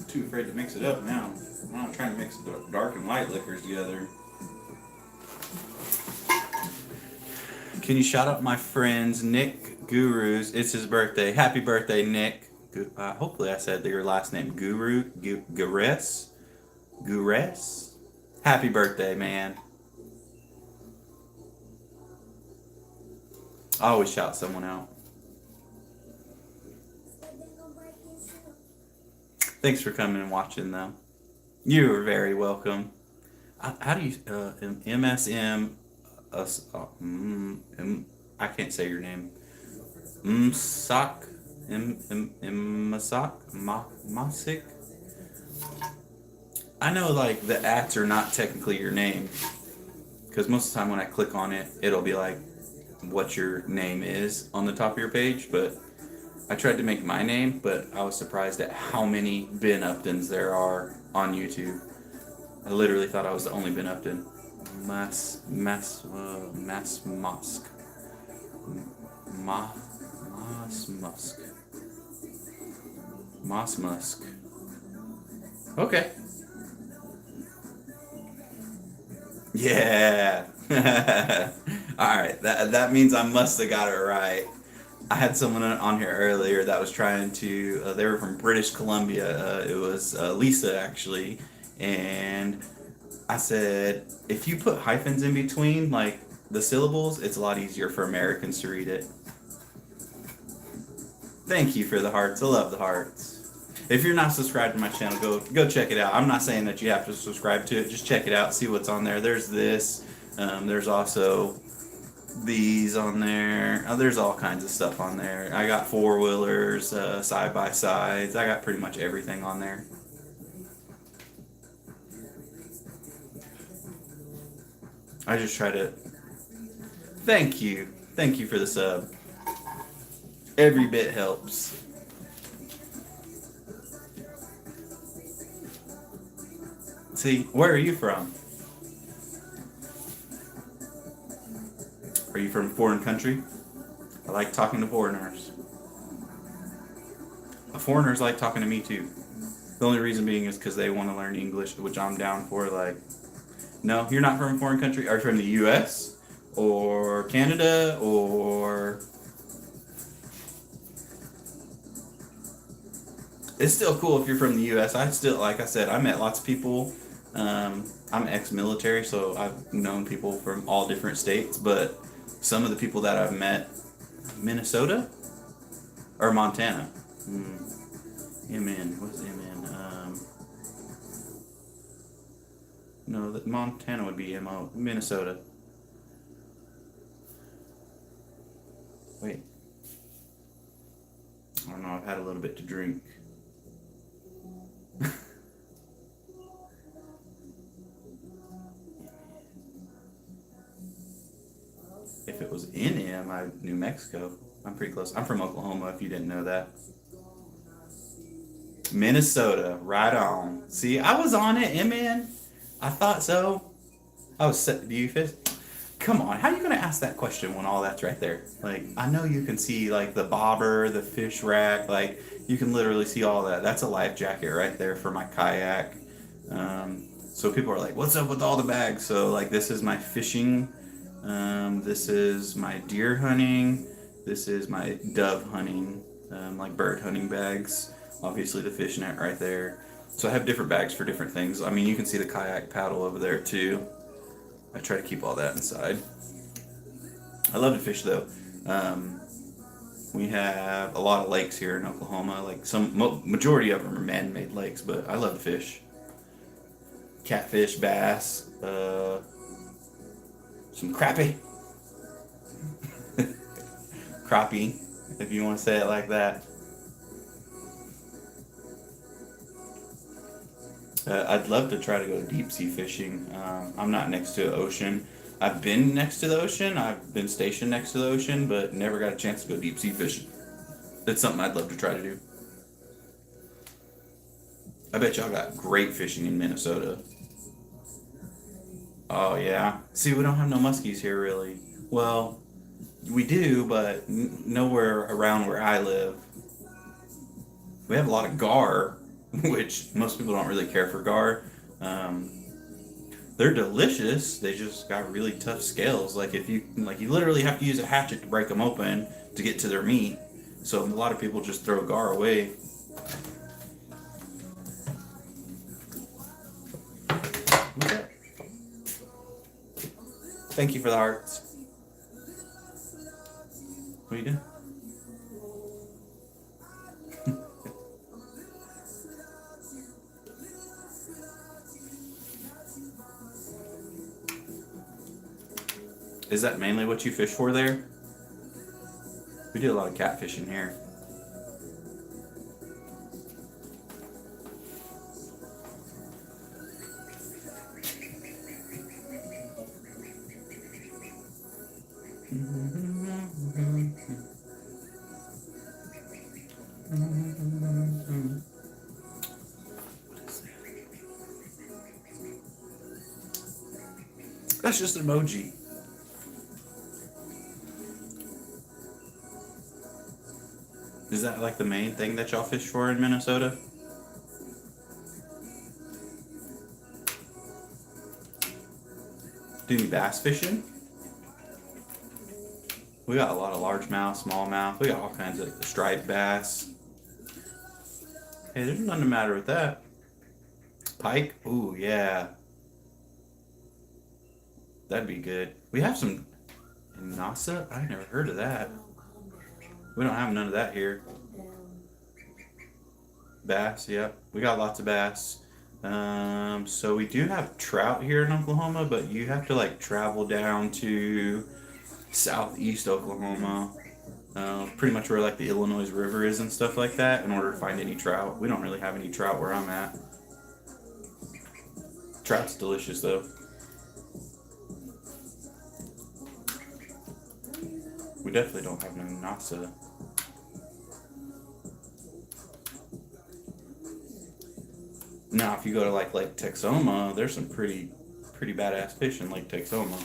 Too afraid to mix it up now. I'm not trying to mix the dark and light liquors together. Can you shout out my friends Nick Gurus? It's his birthday. Happy birthday, Nick. Hopefully I said your last name. Gures. Happy birthday, man. I always shout someone out. Thanks for coming and watching, though. You are very welcome. How do you MSM? I can't say your name. Msak. Masik. I know, like, the ats are not technically your name, because most of the time when I click on it, it'll be like what your name is on the top of your page. But I tried to make my name, but I was surprised at how many Ben Uptons there are on YouTube. I literally thought I was the only been Upton. Mass Mosque. Moss Musk. Moss Musk. Okay. Yeah. Alright, that means I must have got it right. I had someone on here earlier that was trying to, they were from British Columbia. It was Lisa, actually. And I said, if you put hyphens in between, like the syllables, it's a lot easier for Americans to read it. Thank you for the hearts. I love the hearts. If you're not subscribed to my channel, go check it out. I'm not saying that you have to subscribe to it. Just check it out, see what's on there. There's this. There's also these on there. There's all kinds of stuff on there. I got four-wheelers, side-by-sides. I got pretty much everything on there. I just try to... Thank you. Thank you for the sub. Every bit helps. See, where are you from? Are you from a foreign country? I like talking to foreigners. Foreigners like talking to me too. The only reason being is because they want to learn English, which I'm down for. Like, no, you're not from a foreign country. Are you from the U.S. or Canada or... It's still cool if you're from the U.S. I still, like I said, I met lots of people. I'm ex-military, so I've known people from all different states, but some of the people that I've met, Minnesota or Montana. MN, what's MN? No, that Montana would be MO. Minnesota. Wait. I don't know. I've had a little bit to drink. If it was NM, New Mexico. I'm pretty close. I'm from Oklahoma, if you didn't know that. Minnesota, right on. See, I was on it, MN. I thought so. I was set. Do you fish? Come on, how are you gonna ask that question when all that's right there? Like, I know you can see like the bobber, the fish rack, like you can literally see all that. That's a life jacket right there for my kayak. So people are like, "What's up with all the bags?" So like, this is my fishing. This is my deer hunting. This is my dove hunting, like bird hunting bags. Obviously the fish net right there. So I have different bags for different things. I mean, you can see the kayak paddle over there too. I try to keep all that inside. I love to fish though. We have a lot of lakes here in Oklahoma. Like majority of them are man-made lakes, but I love to fish. Catfish, bass, some crappie. Crappie, if you want to say it like that. I'd love to try to go deep sea fishing. I'm not next to an ocean. I've been next to the ocean. I've been stationed next to the ocean, but never got a chance to go deep sea fishing. That's something I'd love to try to do. I bet y'all got great fishing in Minnesota. Oh yeah. See, we don't have no muskies here really. Well, we do, but nowhere around where I live. We have a lot of gar, which most people don't really care for gar. They're delicious. They just got really tough scales. Like you literally have to use a hatchet to break them open to get to their meat. So a lot of people just throw gar away. What's that? Thank you for the hearts. What are you doing? Is that mainly what you fish for there? We do a lot of catfishing here. That's just an emoji. Is that like the main thing that y'all fish for in Minnesota? Do any bass fishing? We got a lot of largemouth, smallmouth. We got all kinds of striped bass. Hey, there's nothing the matter with that. Pike? Ooh, yeah. That'd be good. We have some Nasa? I never heard of that. We don't have none of that here. Bass, yep. We got lots of bass. So we do have trout here in Oklahoma, but you have to like travel down to southeast Oklahoma, pretty much where like the Illinois River is and stuff like that, in order to find any trout. We don't really have any trout where I'm at. Trout's delicious though. We definitely don't have no Nasa. Now, if you go to like Lake Texoma, there's some pretty badass fish in Lake Texoma.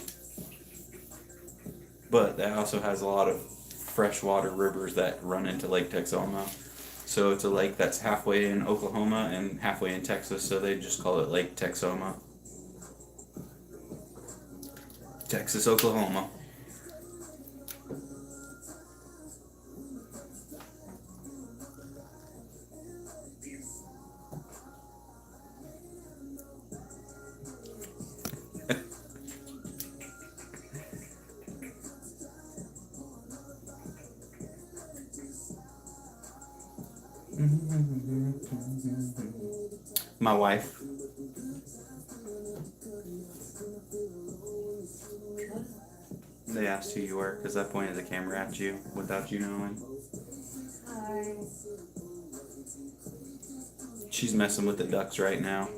But that also has a lot of freshwater rivers that run into Lake Texoma. So it's a lake that's halfway in Oklahoma and halfway in Texas, so they just call it Lake Texoma. Texas, Oklahoma. My wife. They asked who you were because I pointed the camera at you without you knowing. Hi. She's messing with the ducks right now.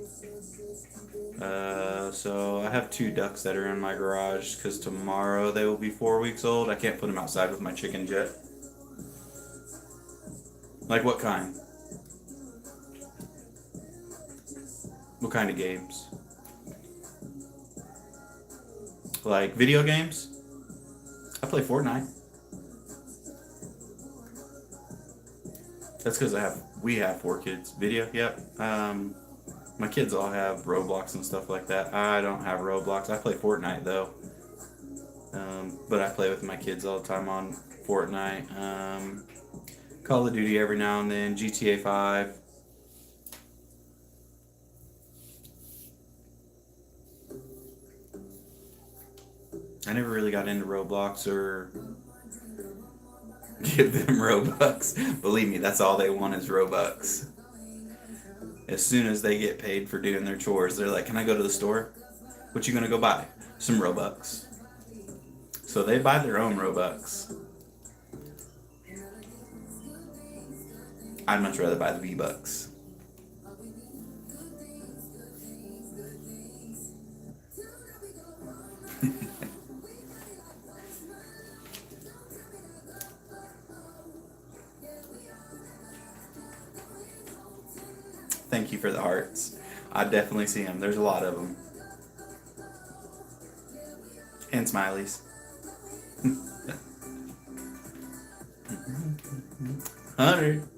So I have 2 ducks that are in my garage because tomorrow they will be 4 weeks old. I can't put them outside with my chicken jet. Like what kind? What kind of games? Like video games? I play Fortnite. That's because we have 4 kids. Video, yep. My kids all have Roblox and stuff like that. I don't have Roblox. I play Fortnite though. But I play with my kids all the time on Fortnite. Call of Duty every now and then. GTA 5. I never really got into Roblox or give them Robux. Believe me, that's all they want is Robux. As soon as they get paid for doing their chores, they're like, can I go to the store? What you gonna go buy? Some Robux. So they buy their own Robux. I'd much rather buy the V-Bucks. Thank you for the hearts. I definitely see them. There's a lot of them. And smileys. Hunter.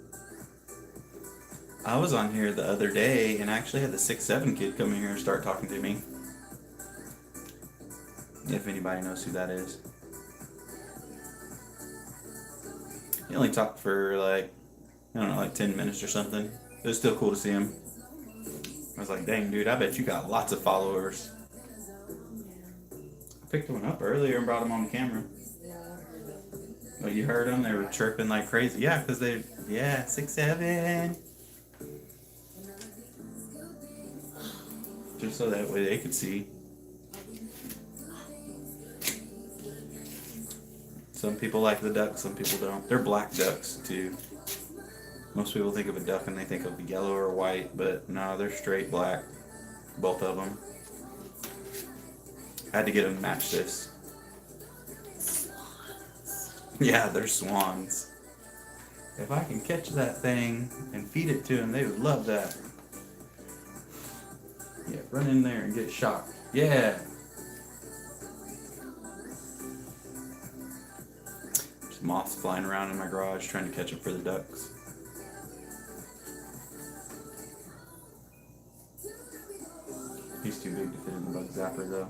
I was on here the other day and I actually had the 6'7" kid come in here and start talking to me. If anybody knows who that is. He only talked for like, I don't know, like 10 minutes or something. It was still cool to see him. I was like, dang dude, I bet you got lots of followers. I picked one up earlier and brought him on the camera. Oh, you heard them? They were chirping like crazy. Yeah, because they, 6'7". Just so that way they could see. Some people like the ducks, some people don't. They're black ducks too. Most people think of a duck and they think of yellow or white, but no, they're straight black. Both of them. I had to get them to match this. Yeah, they're swans. If I can catch that thing and feed it to them, they would love that. Yeah, run in there and get shocked. Yeah. moths flying around in my garage trying to catch up for the ducks. He's too big to fit in the bug zapper though.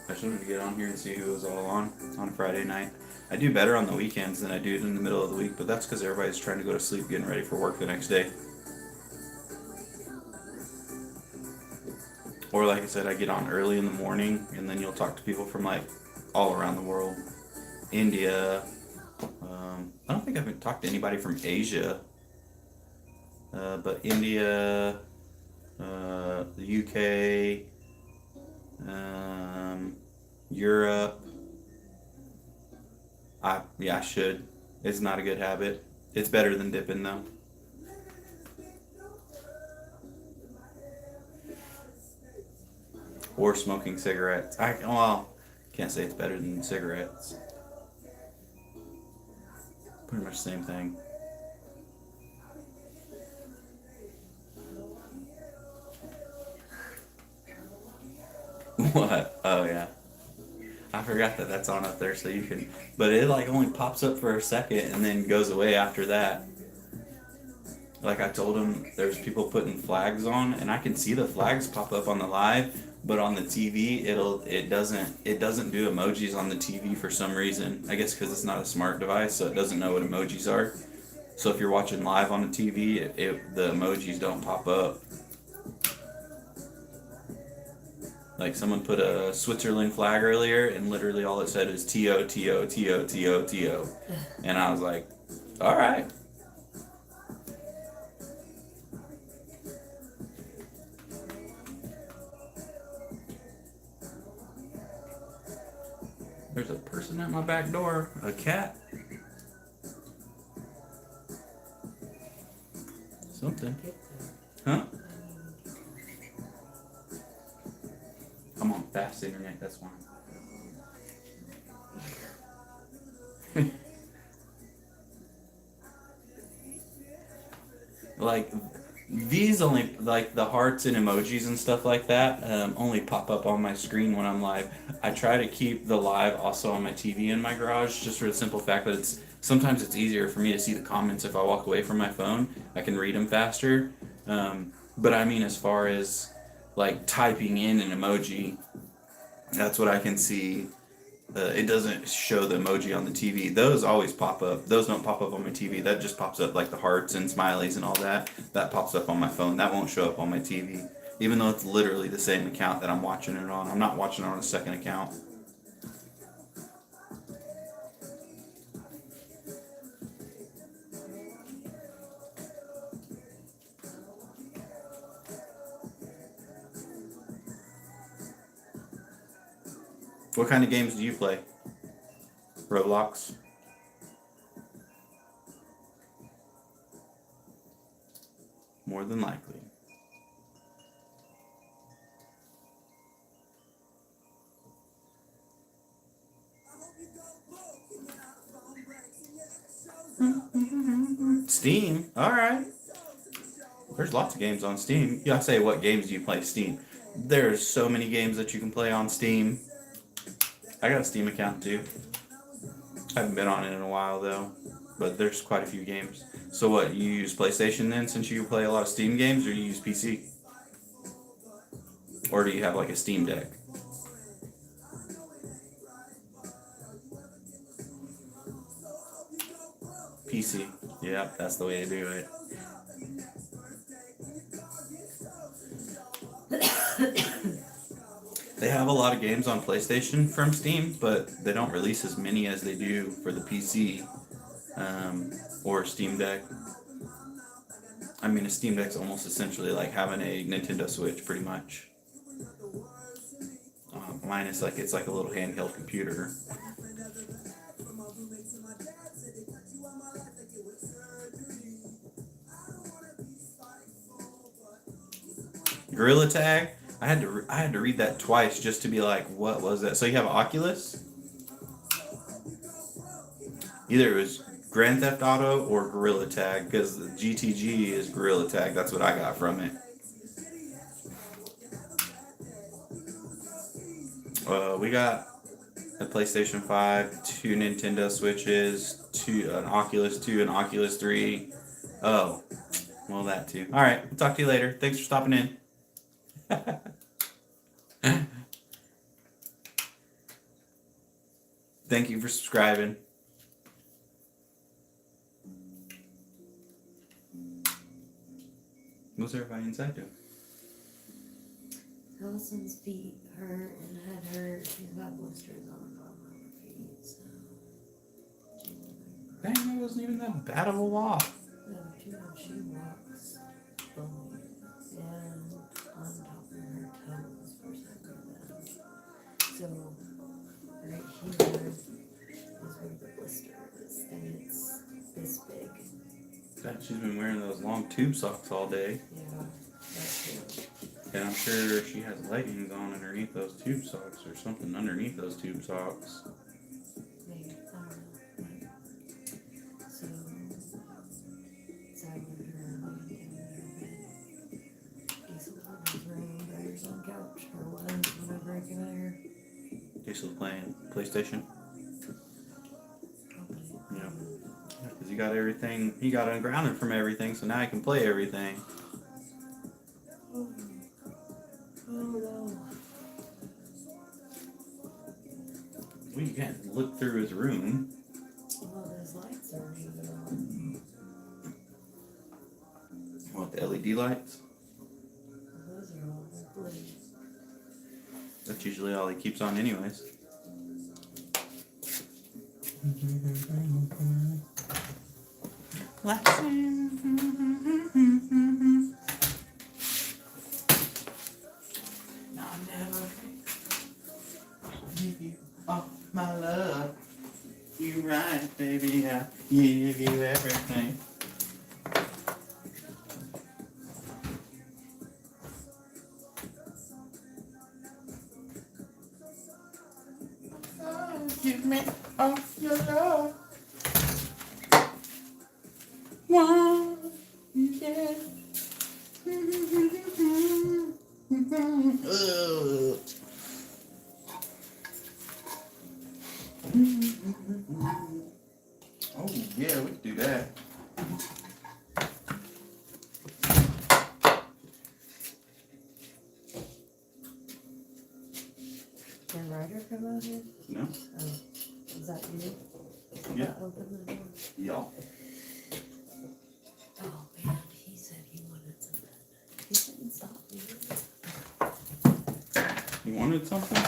I just wanted to get on here and see who was all on a Friday night. I do better on the weekends than I do in the middle of the week, but that's because everybody's trying to go to sleep getting ready for work the next day. Or like I said, I get on early in the morning and then you'll talk to people from like all around the world. India. I don't think I've talked to anybody from Asia. But India, the UK, Europe. I should. It's not a good habit. It's better than dipping though. Or smoking cigarettes. Can't say it's better than cigarettes. Pretty much the same thing. What? Oh yeah. I forgot that that's on up there so you can, but it like only pops up for a second and then goes away after that. Like I told him, there's people putting flags on and I can see the flags pop up on the live, but on the TV it doesn't do emojis on the TV for some reason. I guess because it's not a smart device, so it doesn't know what emojis are. So if you're watching live on the TV, the emojis don't pop up. Like someone put a Switzerland flag earlier and literally all it said is T-O, T-O, T-O, T-O, T-O. And I was like, all right. There's a person at my back door. A cat. Something. Huh? I'm on fast internet, that's why. Like these only, like the hearts and emojis and stuff like that, only pop up on my screen when I'm live. I try to keep the live also on my TV in my garage, just for the simple fact that sometimes it's easier for me to see the comments if I walk away from my phone. I can read them faster. But I mean, as far as like typing in an emoji, that's what I can see. It doesn't show the emoji on the TV. Those always pop up. Those don't pop up on my TV. That just pops up like the hearts and smileys and all that. That pops up on my phone. That won't show up on my TV. Even though it's literally the same account that I'm watching it on. I'm not watching it on a second account. What kind of games do you play? Roblox? More than likely. Steam? Alright. There's lots of games on Steam. You gotta say, what games do you play Steam? There's so many games that you can play on Steam. I got a Steam account too. I haven't been on it in a while though, but there's quite a few games. So what, you use PlayStation then since you play a lot of Steam games, or you use PC? Or do you have like a Steam Deck? PC. Yeah, that's the way to do it. They have a lot of games on PlayStation from Steam, but they don't release as many as they do for the PC or Steam Deck. I mean, a Steam Deck's almost essentially like having a Nintendo Switch, pretty much. Mine is like, it's like a little handheld computer. Gorilla Tag? I had to read that twice just to be like, what was that? So you have an Oculus? Either it was Grand Theft Auto or Gorilla Tag, because the GTG is Gorilla Tag. That's what I got from it. We got a PlayStation 5, 2 Nintendo Switches, an Oculus 2, an Oculus 3. Oh, well, that too. All right, we'll talk to you later. Thanks for stopping in. Thank you for subscribing. What's everybody inside doing? Allison's feet hurt and had hurt. She's got blisters on her feet, so. Dang, that wasn't even that bad of a walk. No, she walks fully and on top of her toes for some reason. So, right here is where the blister is, and it's this big. Bet she's been wearing those long tube socks all day. Yeah, that's it. And I'm sure she has leggings on underneath those tube socks or something underneath those tube socks. Maybe, I don't know. So, I went around and in her bed. Diesel was room, Bear's on couch, or was whenever I get there. Diesel's playing PlayStation. Probably. Yeah. Because he got everything, he got ungrounded from everything, so now he can play everything. Oh no. Well, you can't look through his room. Well, those lights are on. What, the LED lights? Those are all blue. That's usually all he keeps on anyways. I'll never give you all my love. You right, baby, I'll give you everything. Oh, give me all your love. One, yeah. Ugh. Oh yeah, we can do that. Can Ryder come out here? No? Oh, is that you? Yeah. That open the door? Y'all. Oh man, he said he wanted something. He shouldn't stop me. You wanted something?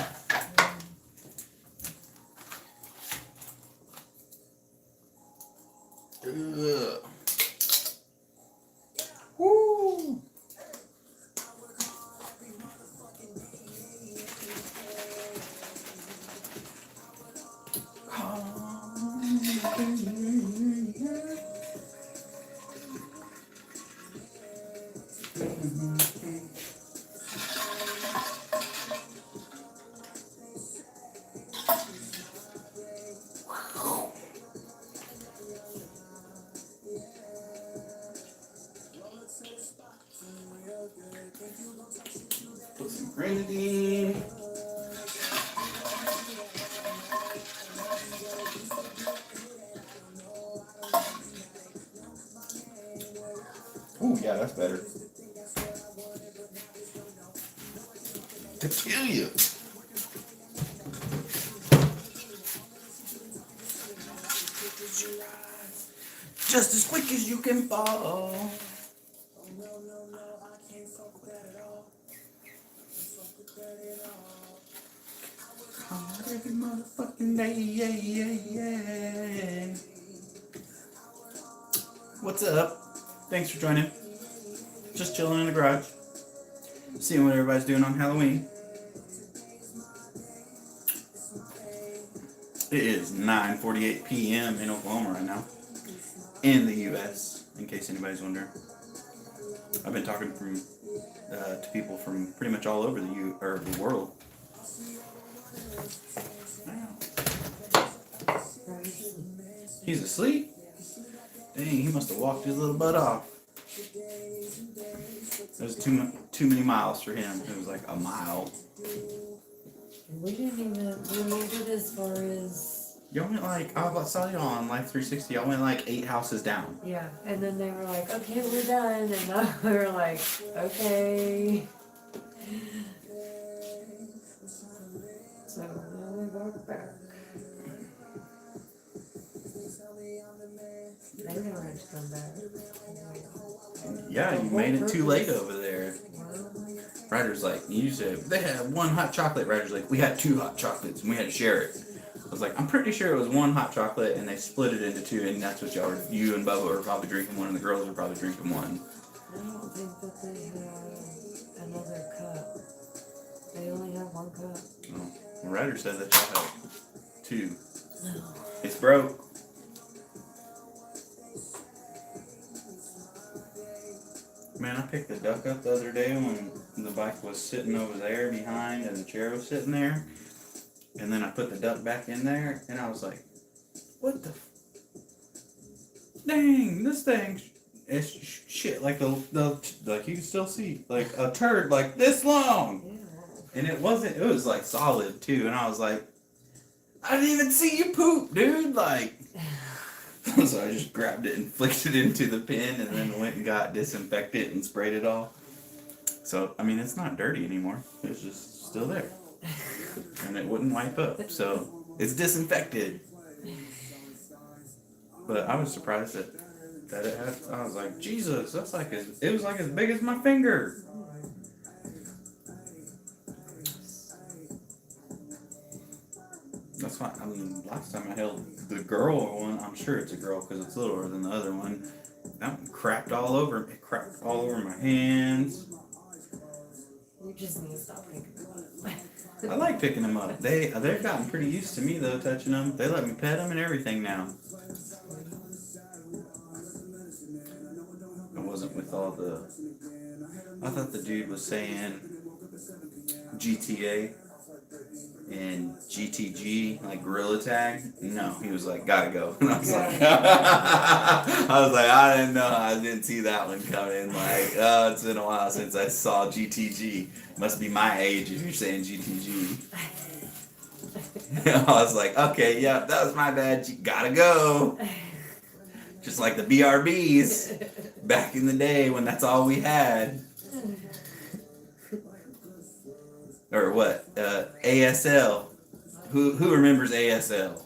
Ugh. Woo! Put some grenadine. Ooh, yeah, that's better. To kill you. Just as quick as you can fall. Every motherfucking day, yeah, yeah, yeah. What's up? Thanks for joining. Just chilling in the garage. Seeing what everybody's doing on Halloween. It is 9:48 p.m. in Oklahoma right now. In the U.S., in case anybody's wondering. I've been talking to people from pretty much all over the world. He's asleep? Dang, he must have walked his little butt off. It was too many miles for him. It was like a mile. We didn't even, we made it as far as, Y'all went like, I saw y'all on Life 360. Y'all went like 8 houses down. yeah, and then they were like, okay, we're done, and we were like, okay. So now we walk back. They never had to come back. Yeah, you made it too late over there. Ryder's like, you said they had 1 hot chocolate. Ryder's like, we had 2 hot chocolates and we had to share it. I was like, I'm pretty sure it was 1 hot chocolate and they split it into 2, and that's what you and Bubba were probably drinking 1 and the girls were probably drinking 1. I don't think that they had another cup. They only have 1 cup. Oh. Well, Ryder said that y'all had 2. It's broke. Man, I picked the duck up the other day when the bike was sitting over there behind and the chair was sitting there. And then I put the duck back in there and I was like, what the dang, this thing is shit, like the like you can still see like a turd like this long. Yeah. And it was like solid too, and I was like, I didn't even see you poop, dude, like. So I just grabbed it and flicked it into the bin and then went and got disinfectant and sprayed it all. So, I mean, it's not dirty anymore. It's just still there. And it wouldn't wipe up. So, it's disinfected. But I was surprised that it had, I was like, Jesus, that's like, it was like as big as my finger. That's why, I mean, last time I held the girl one, I'm sure it's a girl because it's littler than the other one. That one cracked all over me. It cracked all over my hands. You just need to stop thinking about it. I like picking them up. They've gotten pretty used to me though, touching them. They let me pet them and everything now. I wasn't with all the. I thought the dude was saying GTA and GTG, like Gorilla Tag. No, he was like, gotta go. And I was like, I didn't know. I didn't see that one coming. Like, oh, it's been a while since I saw GTG. Must be my age if you're saying GTG. I was like, okay, yeah, that was my bad. You gotta go. Just like the BRBs back in the day when that's all we had. Or what? ASL. Who remembers ASL?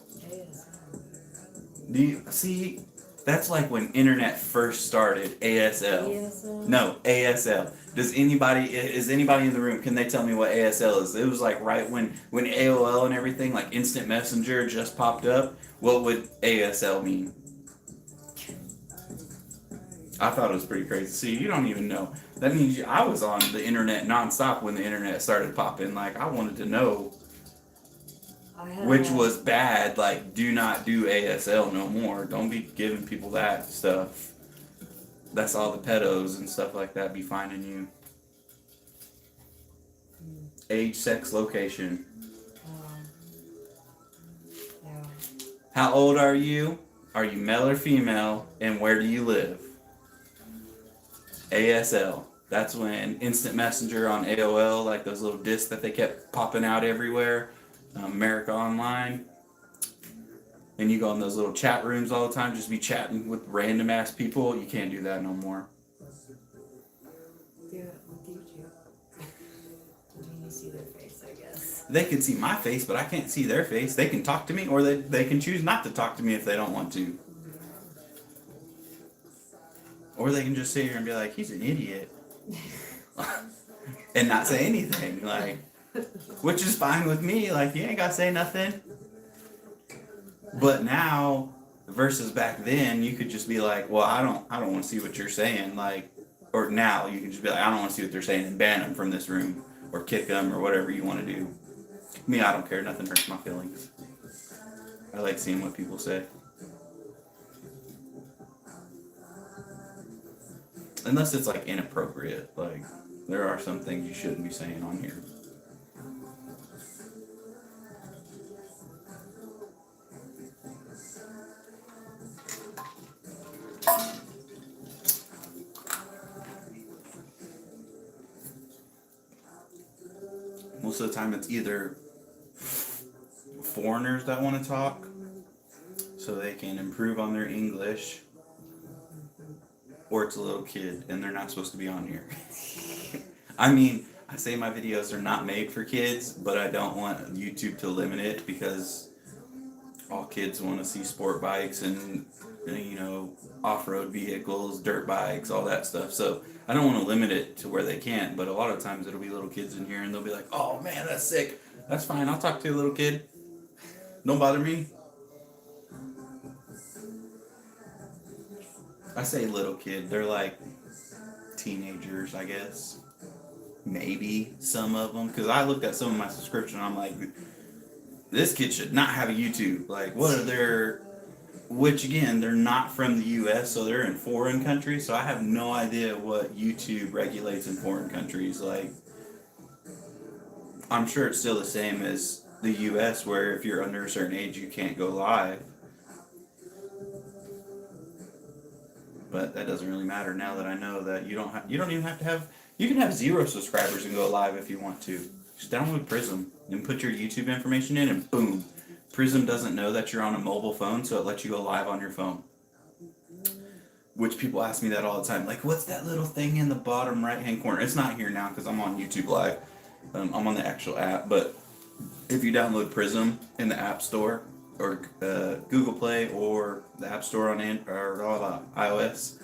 Do you see? That's like when internet first started. ASL. No, ASL. Is anybody in the room? Can they tell me what ASL is? It was like right when AOL and everything, like Instant Messenger, just popped up. What would ASL mean? I thought it was pretty crazy. See, you don't even know. That means I was on the internet nonstop when the internet started popping. Like, I wanted to know which was bad. Like, do not do ASL no more. Don't be giving people that stuff. That's all the pedos and stuff like that be finding you. Age, sex, location. Yeah. How old are you? Are you male or female? And where do you live? ASL. That's when Instant Messenger on AOL, like those little discs that they kept popping out everywhere, America Online. And you go in those little chat rooms all the time, just be chatting with random ass people. You can't do that no more. Do it on YouTube. When you see their face, I guess. They can see my face, but I can't see their face. They can talk to me, or they can choose not to talk to me if they don't want to. Or they can just sit here and be like, he's an idiot. And not say anything. Like, which is fine with me. Like, you ain't got to say nothing. But now, versus back then, you could just be like, well, I don't want to see what you're saying. Like, or now, you can just be like, I don't want to see what they're saying and ban them from this room. Or kick them, or whatever you want to do. Me, I don't care. Nothing hurts my feelings. I like seeing what people say. Unless it's like inappropriate, like there are some things you shouldn't be saying on here. most of the time it's either foreigners that want to talk so they can improve on their English, or it's a little kid and they're not supposed to be on here. I mean, I say my videos are not made for kids, but I don't want YouTube to limit it because all kids want to see sport bikes and, you know, off-road vehicles, dirt bikes, all that stuff. So I don't want to limit it to where they can't, but a lot of times it'll be little kids in here and they'll be like, oh man, that's sick. That's fine. I'll talk to a little kid. Don't bother me. I say little kid. They're like teenagers, I guess. Maybe some of them. Because I looked at some of my subscription and I'm like, this kid should not have a YouTube. Like, what are their... Which, again, they're not from the U.S., so they're in foreign countries. So I have no idea what YouTube regulates in foreign countries. Like, I'm sure it's still the same as the U.S., where if you're under a certain age, you can't go live. But that doesn't really matter now that I know that you don't even have to have... You can have 0 subscribers and go live if you want to. Just download Prism and put your YouTube information in and boom. Prism doesn't know that you're on a mobile phone, so it lets you go live on your phone. Which people ask me that all the time. Like, what's that little thing in the bottom right-hand corner? It's not here now because I'm on YouTube Live. I'm on the actual app. But if you download Prism in the App Store or Google Play or the App Store on iOS,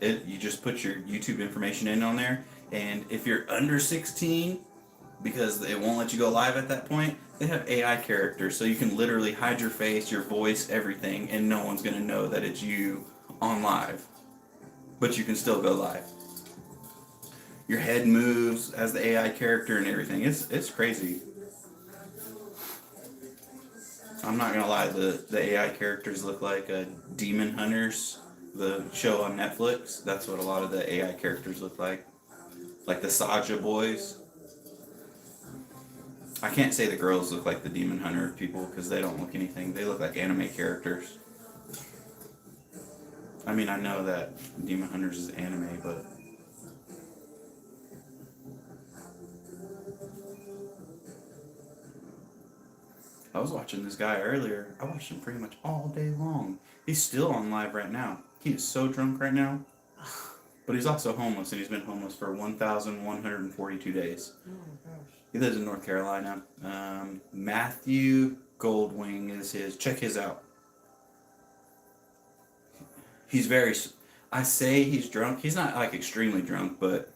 you just put your YouTube information in on there. And if you're under 16, because it won't let you go live at that point, they have AI characters, so you can literally hide your face, your voice, everything, and no one's going to know that it's you on live. But you can still go live. Your head moves as the AI character and everything. It's crazy. I'm not going to lie, the AI characters look like Demon Hunters, the show on Netflix. That's what a lot of the AI characters look like. Like the Saja boys. I can't say the girls look like the Demon Hunter people because they don't look anything. They look like anime characters. I mean, I know that Demon Hunters is anime, but... I was watching this guy earlier. I watched him pretty much all day long. He's still on live right now. He is so drunk right now. But he's also homeless, and he's been homeless for 1,142 days. Oh my gosh. He lives in North Carolina. Matthew Goldwing is his. Check his out. He's very... I say he's drunk. He's not, like, extremely drunk, but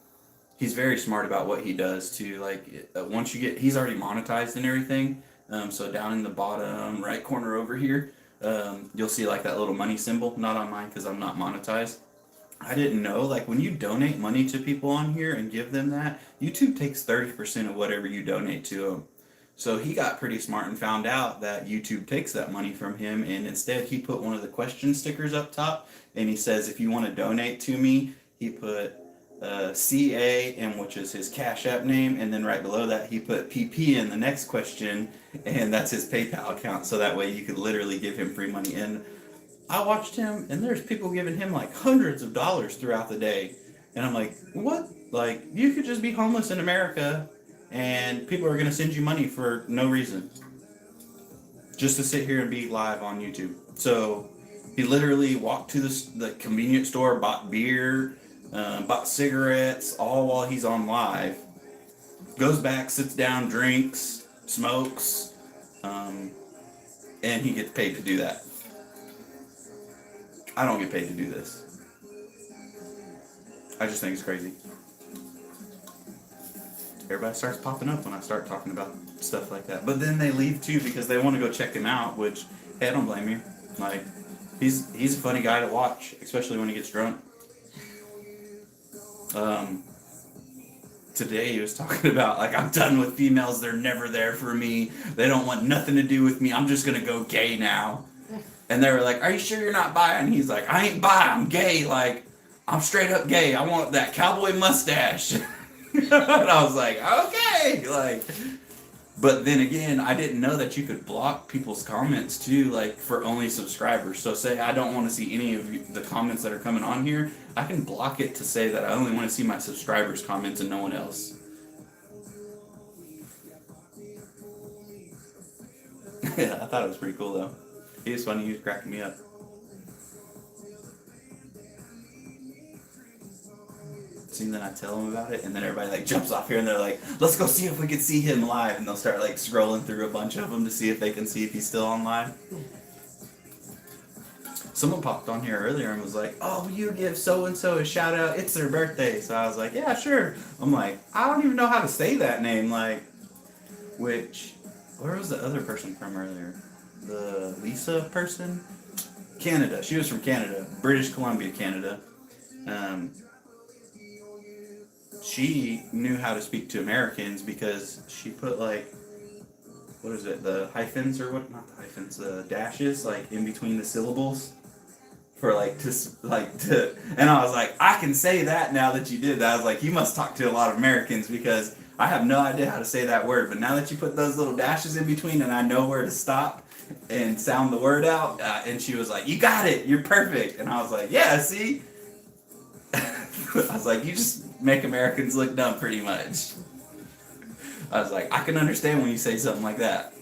he's very smart about what he does, too. Like, once you get... He's already monetized and everything. So down in the bottom right corner over here, you'll see, like, that little money symbol. Not on mine because I'm not monetized. I didn't know, like, when you donate money to people on here and give them that, YouTube takes 30% of whatever you donate to them. So he got pretty smart and found out that YouTube takes that money from him, and instead he put one of the question stickers up top, and he says, if you want to donate to me, he put CA, and which is his Cash App name, and then right below that he put PP in the next question, and that's his PayPal account, so that way you could literally give him free money. And I watched him, and there's people giving him like hundreds of dollars throughout the day. And I'm like, what? Like, you could just be homeless in America, and people are going to send you money for no reason. Just to sit here and be live on YouTube. So, he literally walked to the convenience store, bought beer, bought cigarettes, all while he's on live. Goes back, sits down, drinks, smokes, and he gets paid to do that. I don't get paid to do this. I just think it's crazy. Everybody starts popping up when I start talking about stuff like that. But then they leave too because they want to go check him out, which, hey, I don't blame you. Like, he's a funny guy to watch, especially when he gets drunk. Today he was talking about, like, I'm done with females. They're never there for me. They don't want nothing to do with me. I'm just going to go gay now. And they were like, are you sure you're not bi? And he's like, I ain't bi, I'm gay. Like, I'm straight up gay. I want that cowboy mustache. And I was like, okay. Like, but then again, I didn't know that you could block people's comments too, like, for only subscribers. So say I don't want to see any of the comments that are coming on here, I can block it to say that I only want to see my subscribers' comments and no one else. Yeah, I thought it was pretty cool though. He was funny. He was cracking me up. See, then I tell him about it, and then everybody like jumps off here, and they're like, "Let's go see if we can see him live." And they'll start like scrolling through a bunch of them to see if they can see if he's still on live. Someone popped on here earlier and was like, "Oh, will you give so and so a shout out? It's their birthday." So I was like, "Yeah, sure." I'm like, I don't even know how to say that name. Like, which, where was the other person from earlier? The Lisa person? Canada. She was from Canada, British Columbia, Canada. Um, she knew how to speak to Americans because she put like, what is it, the hyphens or what? Not the hyphens, the dashes like in between the syllables for like to. And I was like, I can say that now that you did that. I was like, you must talk to a lot of Americans because I have no idea how to say that word. But now that you put those little dashes in between, and I know where to stop and sound the word out. And she was like, you got it, you're perfect. And I was like, yeah, see. I was like, you just make Americans look dumb pretty much. I was like, I can understand when you say something like that.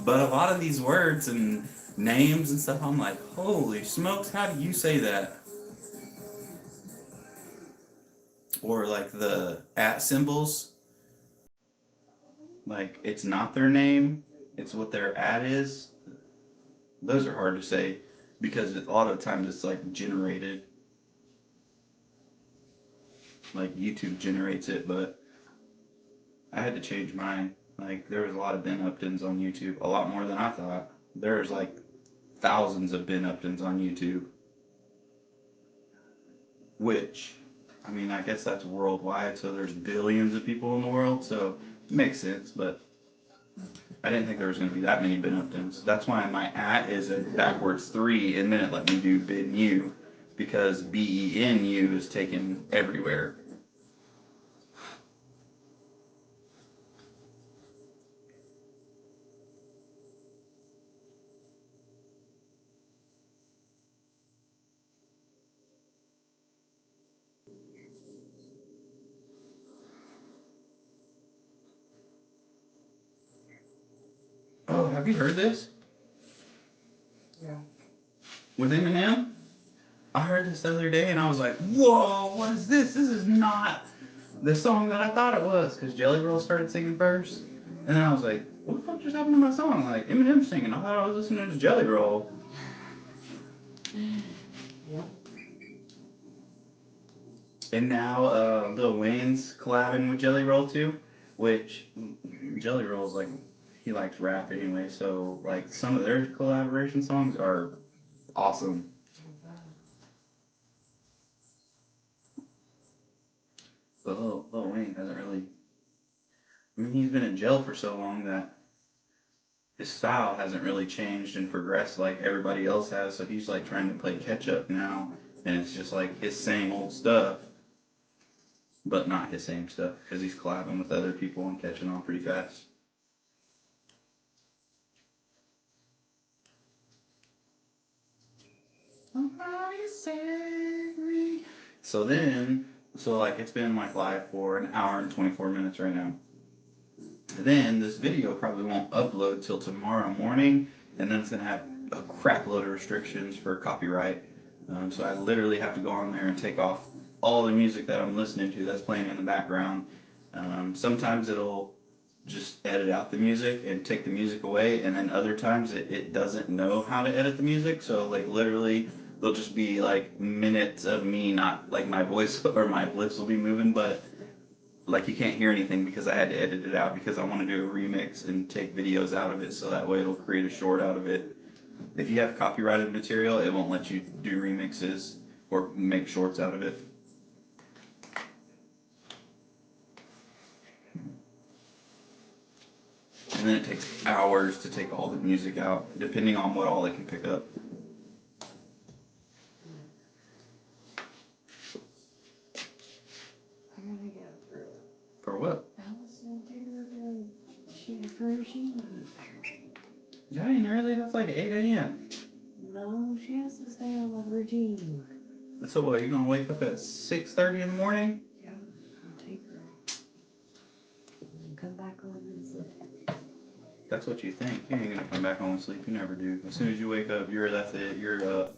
But a lot of these words and names and stuff, I'm like, holy smokes, how do you say that? Or like the at symbols, like it's not their name, it's what their at is. Those are hard to say because a lot of times it's like generated. Like YouTube generates it, but I had to change mine. Like there was a lot of Ben Uptons on YouTube, a lot more than I thought. There's like thousands of Ben Uptons on YouTube, which, I mean, I guess that's worldwide, so there's billions of people in the world, so it makes sense, but I didn't think there was going to be that many Ben Uptons. That's why my at is a backwards 3, and then it let me do Ben U, because BENU is taken everywhere. Oh, have you heard this? Yeah. With Eminem? I heard this the other day and I was like, whoa, what is this? This is not the song that I thought it was. Because Jelly Roll started singing first. And then I was like, what the fuck just happened to my song? Like, Eminem singing. I thought I was listening to Jelly Roll. Yeah. And now Lil Wayne's collabing with Jelly Roll too. Which Jelly Roll's like, he likes rap anyway. So, like, some of their collaboration songs are awesome. But Lil Wayne hasn't really. I mean, he's been in jail for so long that his style hasn't really changed and progressed like everybody else has. So he's like trying to play catch up now, and it's just like his same old stuff, but not his same stuff because he's collabing with other people and catching on pretty fast. So then, so like it's been like live for an hour and 24 minutes right now. Then this video probably won't upload till tomorrow morning, and then it's gonna have a crap load of restrictions for copyright. So I literally have to go on there and take off all the music that I'm listening to that's playing in the background. Sometimes it'll just edit out the music and take the music away, and then other times it doesn't know how to edit the music. So like literally, there'll just be like minutes of me not like my voice or my lips will be moving, but like you can't hear anything because I had to edit it out because I want to do a remix and take videos out of it so that way it'll create a short out of it. If you have copyrighted material, it won't let you do remixes or make shorts out of it. And then it takes hours to take all the music out, depending on what all it can pick up. I gotta get through. For what? Allison Taylor, she version. Yeah, ain't early. That's like 8 a.m. No, she has to stay on a routine. So what, you're gonna wake up at 6:30 in the morning? Yeah, I'll take her. And come back on and sit That's what you think. You ain't gonna come back home and sleep. You never do. As soon as you wake up, that's it. You're up.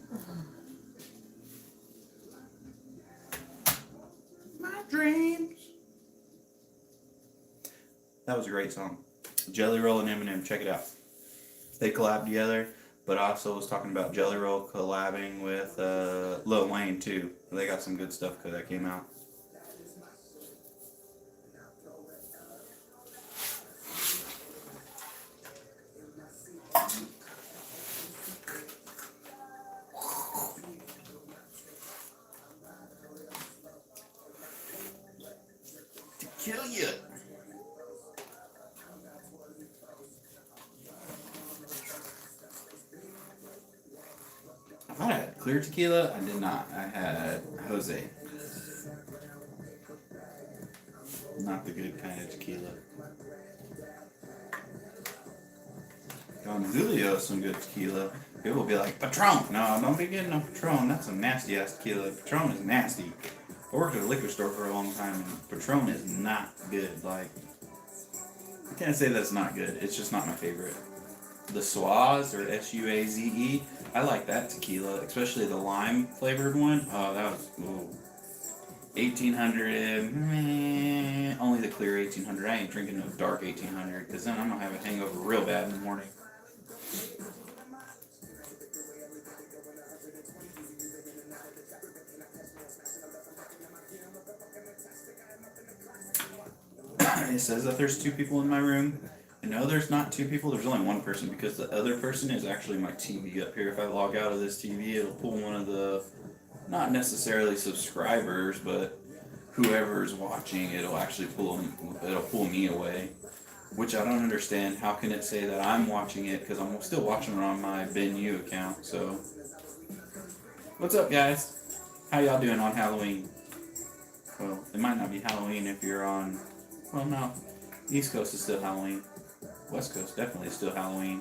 My dreams. That was a great song. Jelly Roll and Eminem, check it out. They collabed together, but I also was talking about Jelly Roll collabing with Lil Wayne too. They got some good stuff that came out. To kill you. I had clear tequila. I did not. I had Jose. Not the good kind of tequila. Don Julio, some good tequila. People will be like, Patron. No, don't be getting no Patron. That's some nasty ass tequila. Patron is nasty. I worked at a liquor store for a long time, and Patron is not good. Like, I can't say that it's not good. It's just not my favorite. The Suaz, or Suaze, I like that tequila, especially the lime flavored one. Oh, that was, ooh. 1800, only the clear 1800. I ain't drinking no dark 1800, because then I'm going to have a hangover real bad in the morning. It says that there's 2 people in my room. No, there's not 2 people. There's only 1 person, because the other person is actually my TV up here. If I log out of this TV, it'll pull one of the, not necessarily subscribers, but whoever's watching, it'll actually pull me away, which I don't understand. How can it say that I'm watching it? Because I'm still watching it on my BenU account. So, what's up, guys? How y'all doing on Halloween? Well, it might not be Halloween if you're on. Well, no, East Coast is still Halloween. West Coast definitely is still Halloween.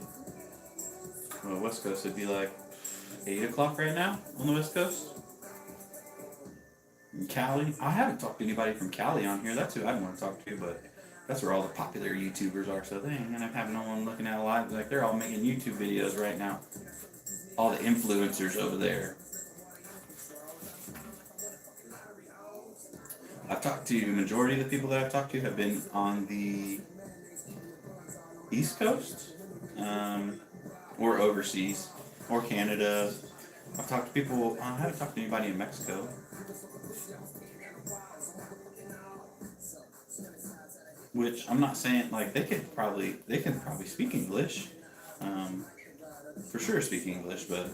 Well, West Coast would be like 8 o'clock right now on the West Coast. In Cali, I haven't talked to anybody from Cali on here. That's who I'd want to talk to, but that's where all the popular YouTubers are. So they ain't gonna have no one looking at live. Like, they're all making YouTube videos right now. All the influencers over there. I've talked to, majority of the people that I've talked to have been on the East Coast, or overseas, or Canada. I've talked to people, I haven't talked to anybody in Mexico. Which, I'm not saying, like, they can probably speak English. For sure speak English, but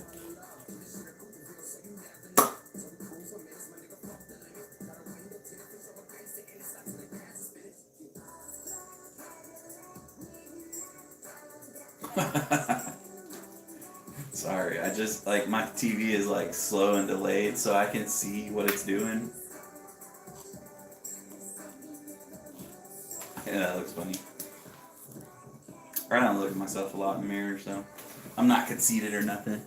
sorry, I just, like, my TV is, like, slow and delayed, so I can see what it's doing. Yeah, that looks funny. I don't look at myself a lot in the mirror, so I'm not conceited or nothing.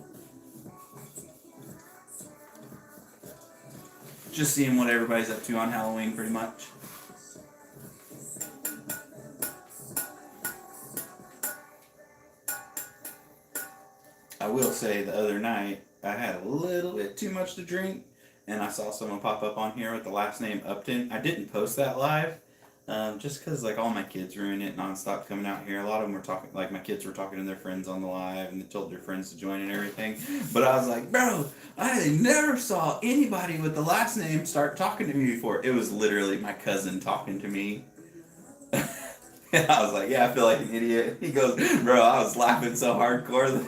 Just seeing what everybody's up to on Halloween, pretty much. I will say the other night I had a little bit too much to drink, and I saw someone pop up on here with the last name Upton. I didn't post that live, just because, like, all my kids were in it nonstop coming out here. A lot of them were talking, like, my kids were talking to their friends on the live, and they told their friends to join and everything. But I was like, bro, I never saw anybody with the last name start talking to me before. It was literally my cousin talking to me. And I was like, yeah, I feel like an idiot. He goes, bro, I was laughing so hardcore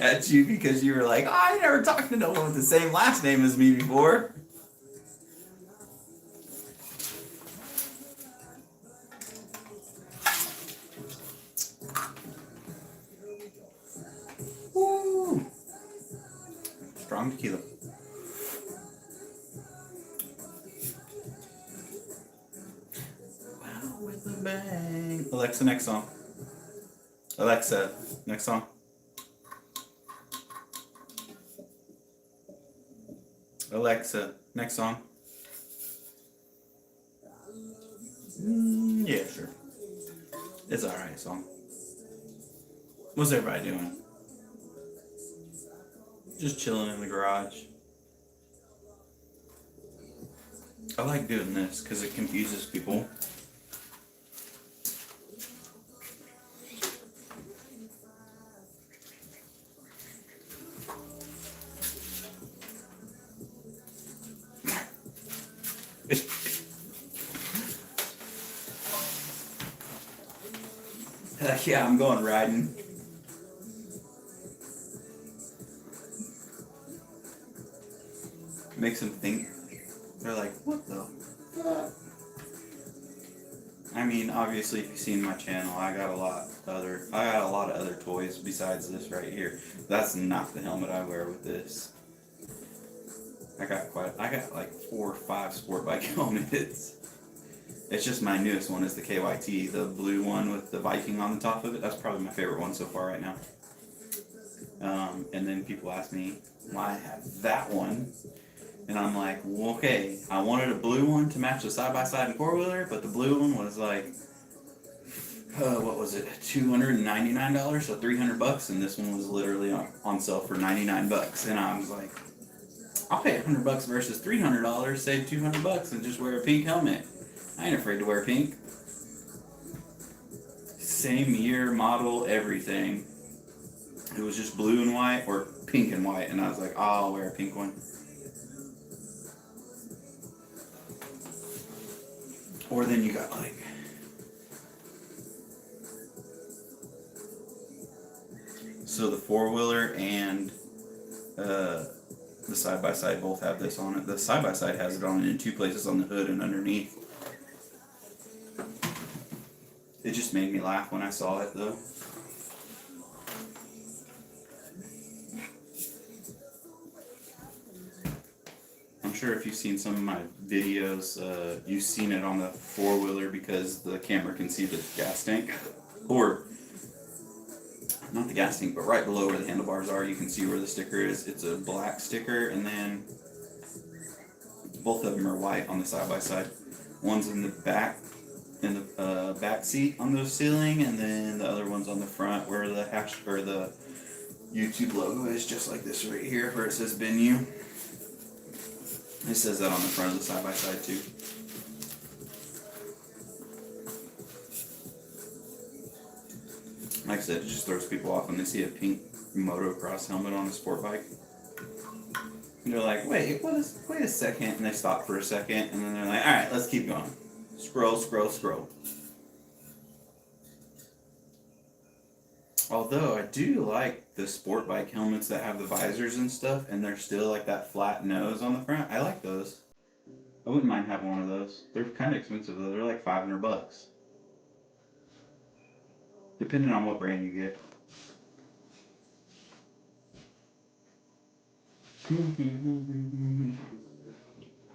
at you because you were like, oh, I never talked to no one with the same last name as me before. Woo! Strong tequila. Wow, with a bang. Alexa, next song. Alexa, next song. Alexa, next song. Yeah, sure. It's alright song. What's everybody doing? Just chilling in the garage. I like doing this because it confuses people. Yeah, I'm going riding. Makes them think. They're like, what the fuck? I mean, obviously, if you've seen my channel, I got a lot of other toys besides this right here. That's not the helmet I wear with this. I got like 4 or 5 sport bike helmets. It's just my newest one is the KYT, the blue one with the Viking on the top of it. That's probably my favorite one so far right now. And then people ask me why I have that one. And I'm like, well, okay, I wanted a blue one to match the side-by-side and four-wheeler, but the blue one was like, what was it, $299, so $300, and this one was literally on sale for $99. And I was like, I'll pay $100 versus $300, save $200, and just wear a pink helmet. I ain't afraid to wear pink. Same year, model, everything. It was just blue and white or pink and white, and I was like, oh, I'll wear a pink one. Or then you got like, so the four-wheeler and the side-by-side both have this on it. The side-by-side has it on it in 2 places on the hood and underneath. It just made me laugh when I saw it though. I'm sure if you've seen some of my videos, you've seen it on the four-wheeler because the camera can see the gas tank. Or, not the gas tank, but right below where the handlebars are, you can see where the sticker is. It's a black sticker, and then both of them are white on the side-by-side. One's in the back, in the back seat on the ceiling, and then the other one's on the front where the or the YouTube logo is, just like this right here where it says "Been You." It says that on the front of the side-by-side too. Like I said, it just throws people off when they see a pink motocross helmet on a sport bike. And they're like, wait a second, and they stop for a second, and then they're like, alright, let's keep going. Scroll, scroll, scroll. Although I do like the sport bike helmets that have the visors and stuff, and they're still like that flat nose on the front. I like those. I wouldn't mind having one of those. They're kind of expensive though. They're like $500, depending on what brand you get.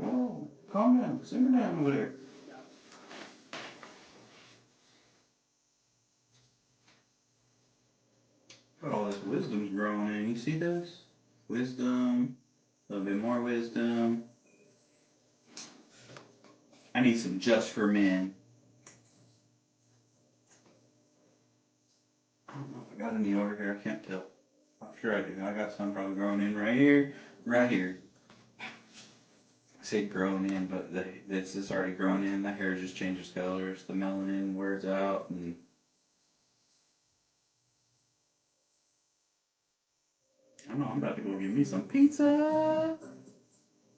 Oh, calm down. Simmer down over there. All this wisdom's growing in. You see this? Wisdom. A little bit more wisdom. I need some just for men. I don't know if I got any over here. I can't tell. I'm sure I do. I got some probably growing in right here. Right here. I say grown in, but this is already grown in. The hair just changes colors. The melanin wears out. And I don't know. I'm about to go get me some pizza.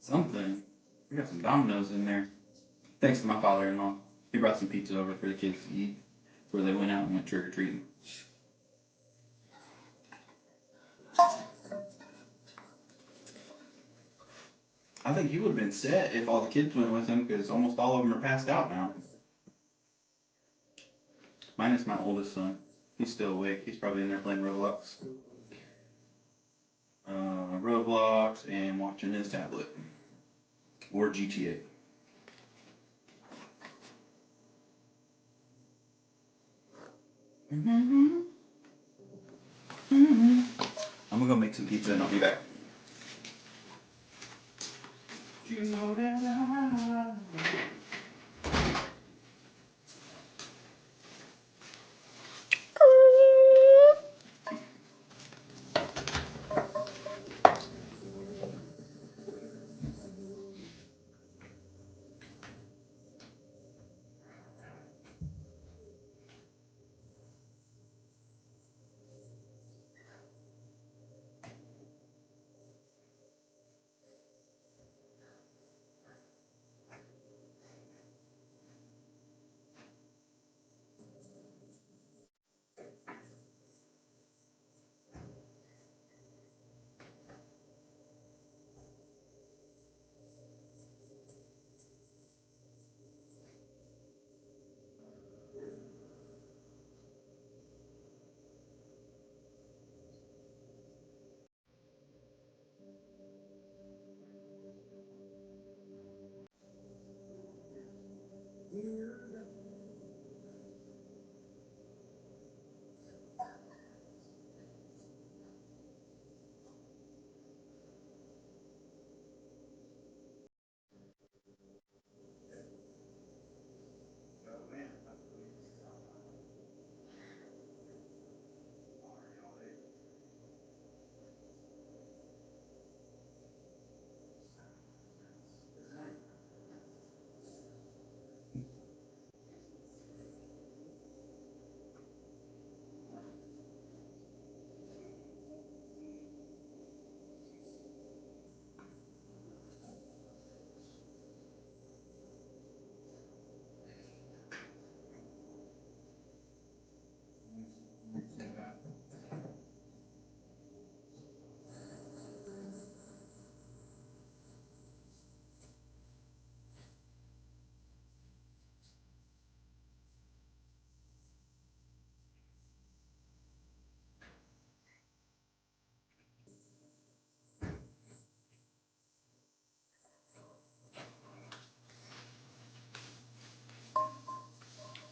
Something. We got some Domino's in there. Thanks to my father-in-law. He brought some pizza over for the kids to eat before they went out and went trick-or-treating. I think he would have been set if all the kids went with him, because almost all of them are passed out now. Minus my oldest son. He's still awake. He's probably in there playing Roblox. Roblox and watching his tablet. Or GTA. I'm gonna go make some pizza and I'll be back. You know that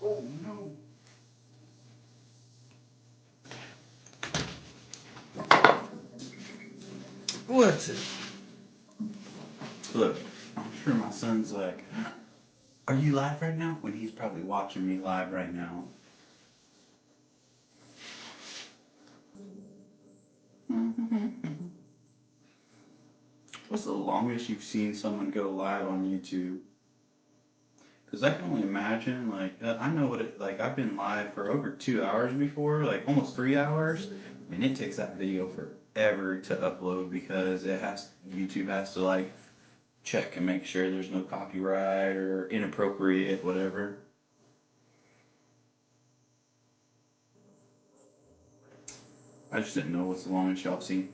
Oh no. What's it? Look, I'm sure my son's like, are you live right now? When he's probably watching me live right now. What's the longest you've seen someone go live on YouTube? Because I can only imagine, like, I know what it, like, I've been live for over 2 hours before, like almost 3 hours, and it takes that video forever to upload because YouTube has to, like, check and make sure there's no copyright or inappropriate, whatever. I just didn't know what's the longest y'all seen.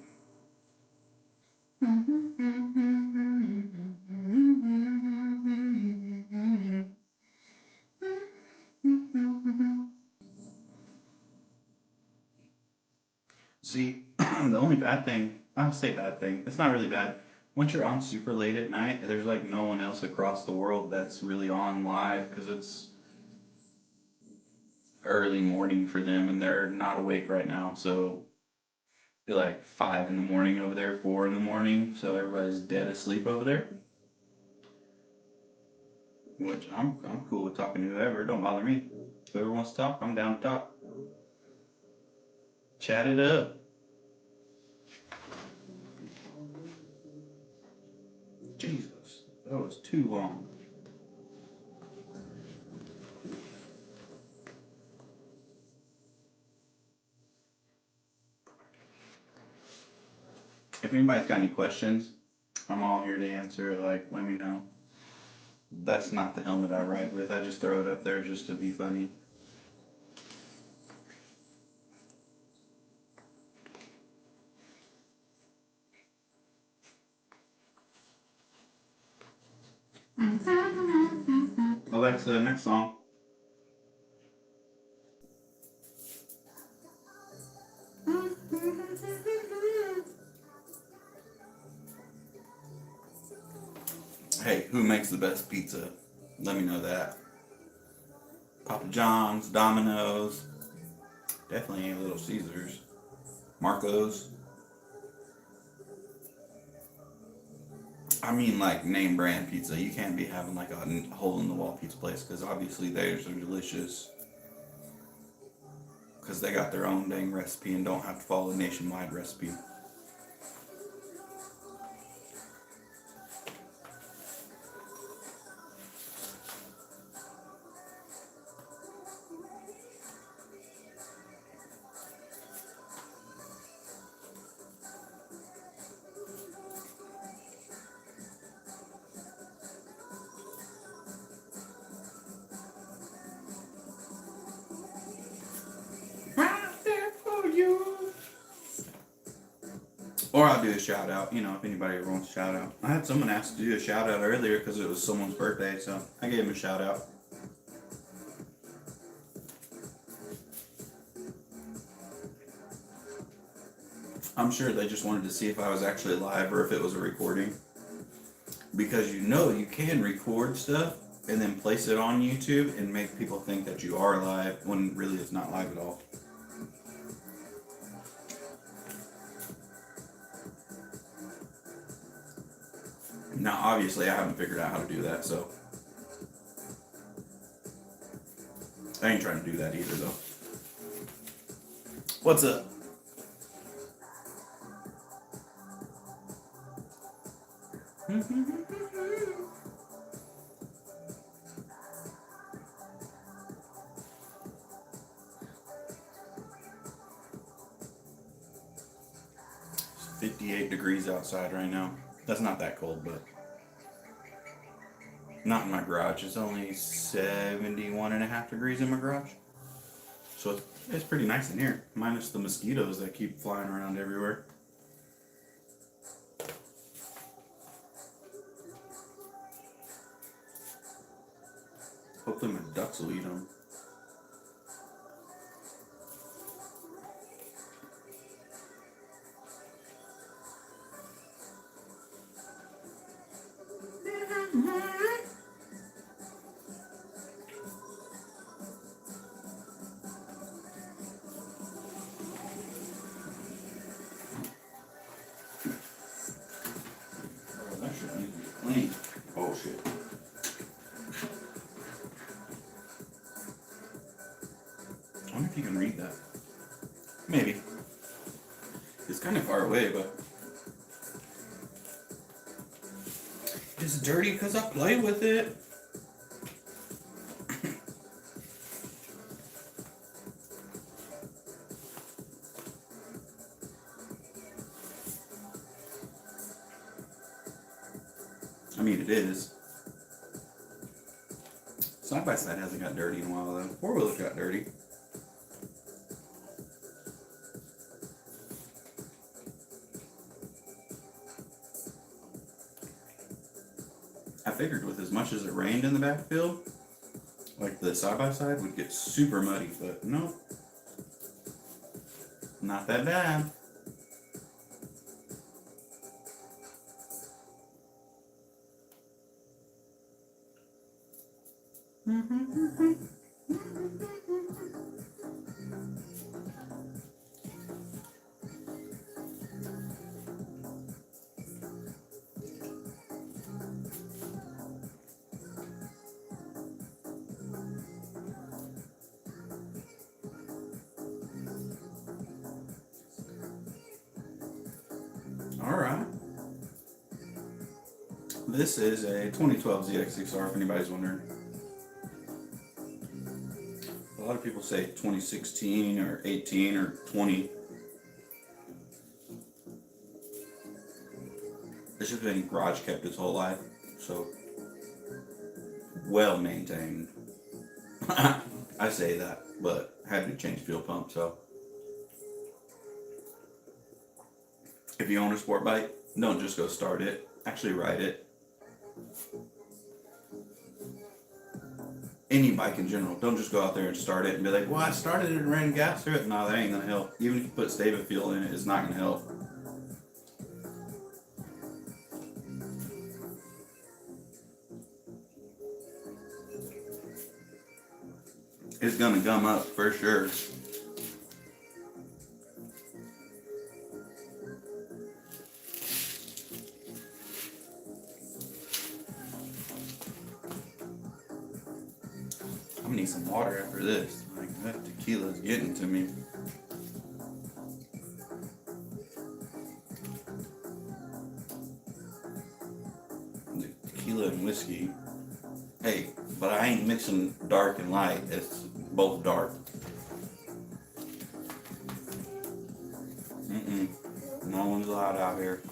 See, the only bad thing, I'll say bad thing, it's not really bad. Once you're on super late at night, there's like no one else across the world that's really on live because it's early morning for them and they're not awake right now. So they're like 5 in the morning over there, 4 in the morning. So everybody's dead asleep over there. Which I'm cool with talking to whoever. Don't bother me. Whoever wants to talk, I'm down to talk. Chat it up. Jesus, that was too long. If anybody's got any questions, I'm all here to answer. Like, let me know. That's not the helmet I ride with. I just throw it up there just to be funny. Alexa, next song. Hey, who makes the best pizza? Let me know that. Papa John's, Domino's, definitely ain't Little Caesars. Marco's. I mean, like name brand pizza. You can't be having like a hole in the wall pizza place because obviously theirs are delicious. Because they got their own dang recipe and don't have to follow a nationwide recipe. Right there for you. Or I'll do a shout out, if anybody ever wants a shout out. I had someone ask to do a shout out earlier because it was someone's birthday, so I gave him a shout out. I'm sure they just wanted to see if I was actually live or if it was a recording. Because you can record stuff, and then place it on YouTube and make people think that you are live when really it's not live at all. Now, obviously, I haven't figured out how to do that, so I ain't trying to do that either, though. What's up? It's 58 degrees outside right now. That's not that cold, but not in my garage. It's only 71.5 degrees in my garage. So it's pretty nice in here, minus the mosquitoes that keep flying around everywhere. Hopefully my ducks will eat them. Oh, that should need to be clean. Oh shit. I wonder if you can read that. Maybe. It's kind of far away, but it's dirty because I play with it. I mean, it is. Side by side hasn't got dirty in a while though. Four wheelers got dirty. I figured with as much as it rained in the backfield, like the side by side would get super muddy, but no, not that bad. All right. This is a 2012 ZX6R, if anybody's wondering. A lot of people say 2016 or 18 or 20. It's just been garage kept its whole life, so well maintained. I say that, but had to change fuel pump, so. If you own a sport bike, don't just go start it. Actually ride it. Any bike in general. Don't just go out there and start it and be like, well, I started it and ran gas through it. No, that ain't gonna help. Even if you put stable fuel in it, it's not gonna help. It's gonna gum up for sure. I'm gonna need some water after this. Like, that tequila's getting to me. The tequila and whiskey. Hey, but I ain't mixing dark and light. It's both dark. No one's allowed out here.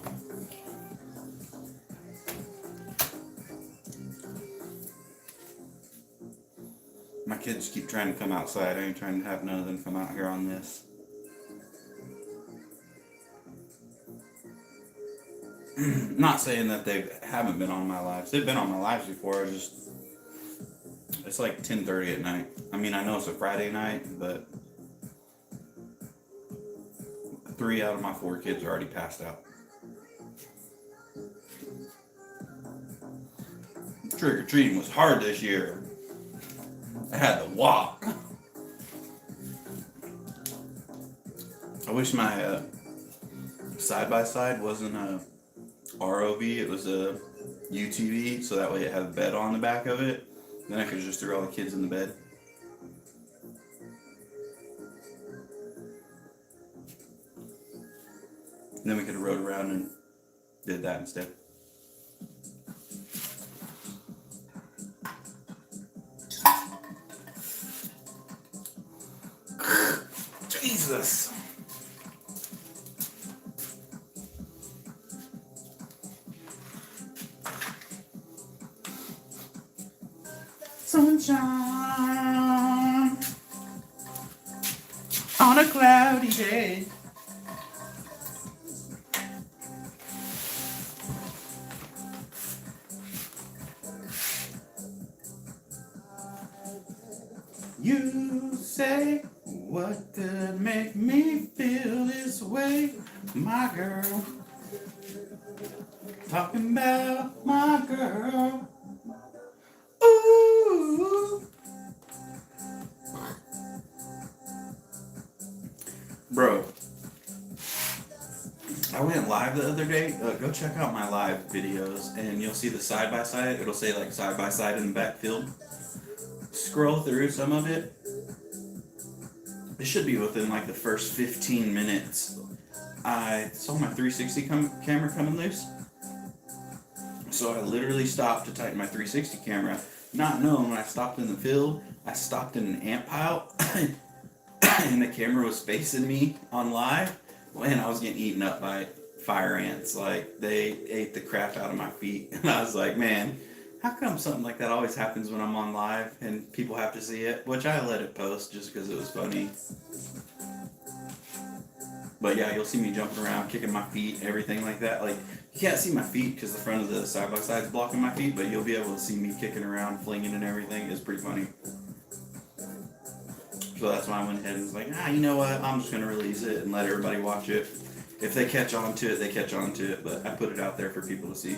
My kids keep trying to come outside. I ain't trying to have none of them come out here on this. Not saying that they haven't been on my lives. They've been on my lives before. It's like 10:30 at night. I mean, I know it's a Friday night, but 3 out of my 4 kids are already passed out. Trick-or-treating was hard this year. I had to walk. I wish my side-by-side wasn't a ROV, it was a UTV, so that way it had a bed on the back of it. Then I could just throw all the kids in the bed. And then we could have rode around and did that instead. Jesus. Sunshine on a cloudy day. You say what could make me feel this way, my girl. Talking about my girl. Ooh. Bro, I went live the other day. Go check out my live videos and you'll see the side by side. It'll say like side by side in the backfield. Scroll through some of it. It should be within like the first 15 minutes. I saw my 360 camera coming loose. So I literally stopped to tighten my 360 camera, not knowing when I stopped in the field, I stopped in an ant pile, and the camera was facing me on live, and I was getting eaten up by fire ants. Like, they ate the crap out of my feet, and I was like, man, how come something like that always happens when I'm on live, and people have to see it? Which I let it post just because it was funny. But yeah, you'll see me jumping around, kicking my feet, everything like that. Like, you can't see my feet because the front of the side-by-side is blocking my feet, but you'll be able to see me kicking around, flinging and everything. It's pretty funny. So that's why I went ahead and was like, you know what? I'm just going to release it and let everybody watch it. If they catch on to it, they catch on to it, but I put it out there for people to see.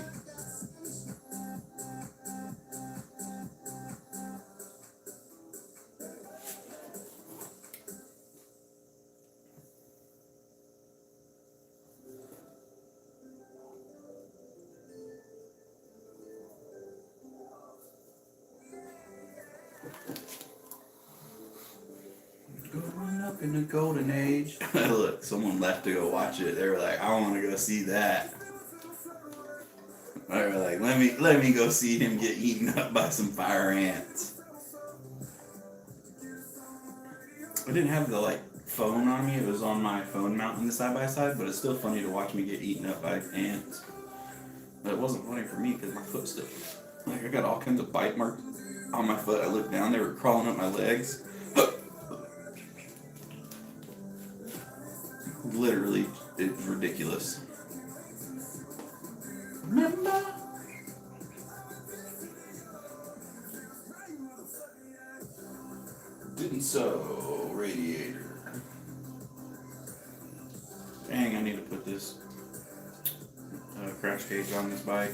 Growing up in the golden age. Look, someone left to go watch it. They were like, I want to go see that. They were like, let me go see him get eaten up by some fire ants. I didn't have the phone on me. It was on my phone mount in the side by side, but it's still funny to watch me get eaten up by ants. But it wasn't funny for me because my foot still, I got all kinds of bite marks on my foot. I looked down, they were crawling up my legs. Literally, it's ridiculous. Remember? Didn't so, radiator. Dang, I need to put this crash cage on this bike.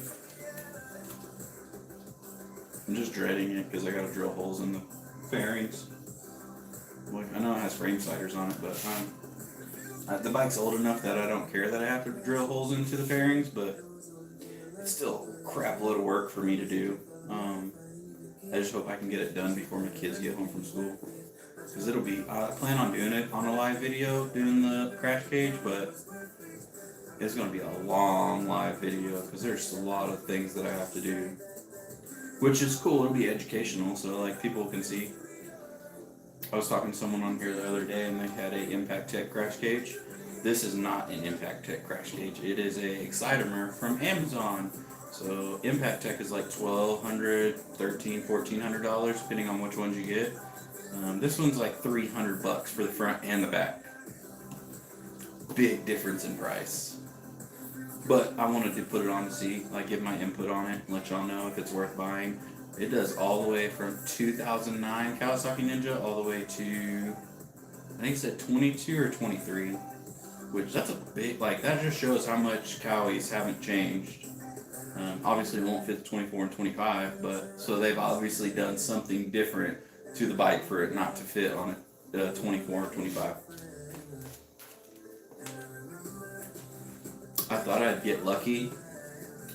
I'm just dreading it because I gotta drill holes in the fairings. I know it has frame sliders on it, but the bike's old enough that I don't care that I have to drill holes into the fairings, but it's still a crap load of work for me to do. I just hope I can get it done before my kids get home from school. Because I plan on doing it on a live video, doing the crash cage, but it's going to be a long live video because there's a lot of things that I have to do. Which is cool, it'll be educational, so people can see. I was talking to someone on here the other day and they had a Impact Tech crash cage. This is not an Impact Tech crash cage. It is a Excitomer from Amazon. So Impact Tech is like $1,200, $1,300, $1,400 depending on which ones you get. This one's like $300 for the front and the back. Big difference in price. But I wanted to put it on to see, give my input on it and let y'all know if it's worth buying. It does all the way from 2009 Kawasaki Ninja all the way to, I think it said 22 or 23, which that's a big, that just shows how much Kawais haven't changed. Obviously, it won't fit the 24 and 25, but so they've obviously done something different to the bike for it not to fit on a 24 or 25. I thought I'd get lucky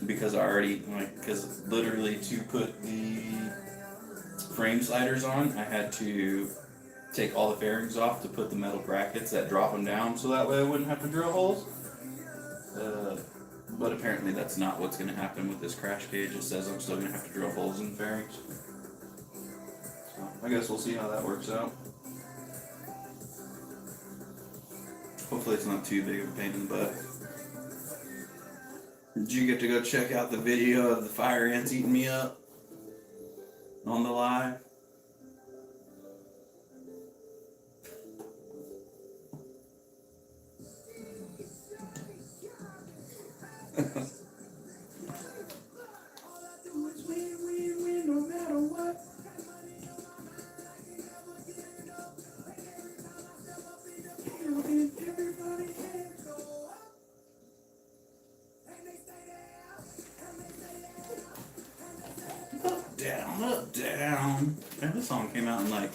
because because literally to put the frame sliders on, I had to take all the fairings off to put the metal brackets that drop them down so that way I wouldn't have to drill holes. But apparently that's not what's going to happen with this crash cage. It says I'm still going to have to drill holes in the fairings. So I guess we'll see how that works out. Hopefully it's not too big of a pain in the butt. Did you get to go check out the video of the fire ants eating me up on the live? No matter what. Up, down, up, down. Man, this song came out in like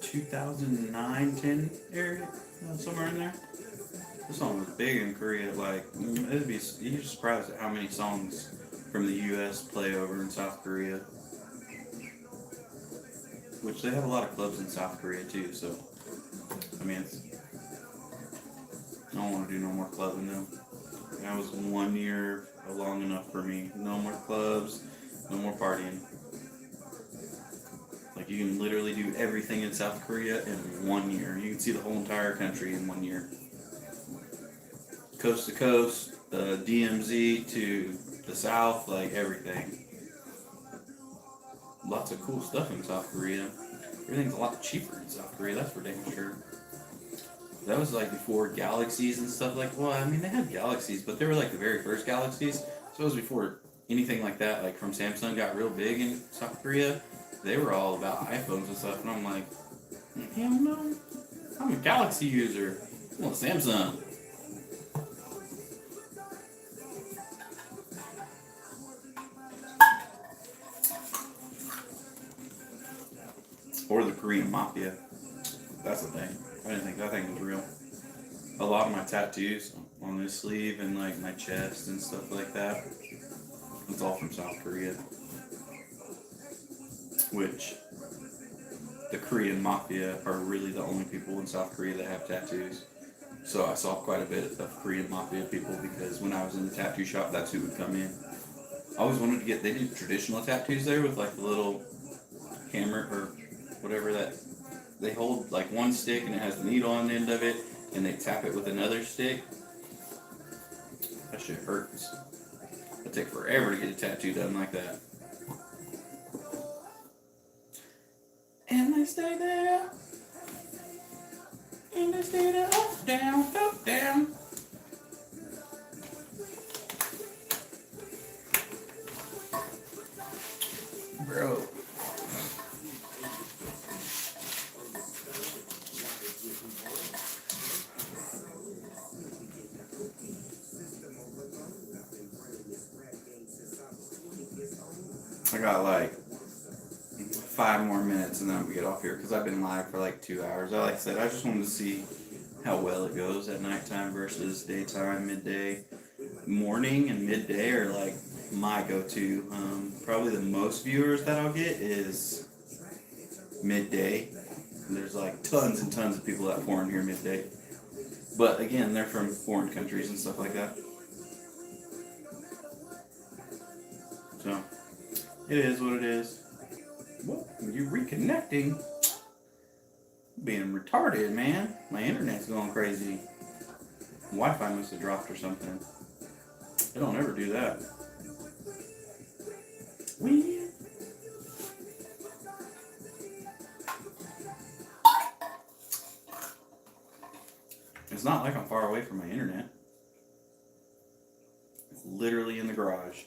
2009, 10 area, somewhere in there. This song was big in Korea. Like, you're surprised at how many songs from the U.S. play over in South Korea. Which they have a lot of clubs in South Korea too. So, I mean, I don't want to do no more clubbing though. That was 1 year long enough for me. No more clubs, no more partying. Like, you can literally do everything in South Korea in 1 year. You can see the whole entire country in 1 year. Coast to coast, the DMZ to the south, like everything. Lots of cool stuff in South Korea. Everything's a lot cheaper in South Korea, that's for damn sure. That was like before Galaxies and stuff like, well, I mean, they had Galaxies, but they were like the very first Galaxies. So it was before anything like that, like from Samsung got real big in South Korea. They were all about iPhones and stuff, and I'm like, hell no, I'm a Galaxy user. I want Samsung. Or the Korean Mafia. That's the thing. I didn't think that thing was real. A lot of my tattoos on this sleeve and like my chest and stuff like that, it's all from South Korea. Which the Korean Mafia are really the only people in South Korea that have tattoos. So I saw quite a bit of Korean Mafia people because when I was in the tattoo shop, that's who would come in. I always wanted to get, they do traditional tattoos there with like the little hammer or whatever that they hold, like one stick and it has the needle on the end of it and they tap it with another stick. That shit hurts. It'd take forever to get a tattoo done like that. And they stay there. And they stay there, up, down, up, down. Bro. I got like 5 more minutes and then I'm gonna get off here because I've been live for like 2 hours. Like I said, I just wanted to see how well it goes at nighttime versus daytime, midday. Morning and midday are like my go-to. Probably the most viewers that I'll get is midday. And there's like tons and tons of people that pour in here midday. But again, they're from foreign countries and stuff like that. So, it is what it is. What? You reconnecting? Being retarded, man. My internet's going crazy. Wi-Fi must have dropped or something. It don't ever do that. It's not like I'm far away from my internet. It's literally in the garage.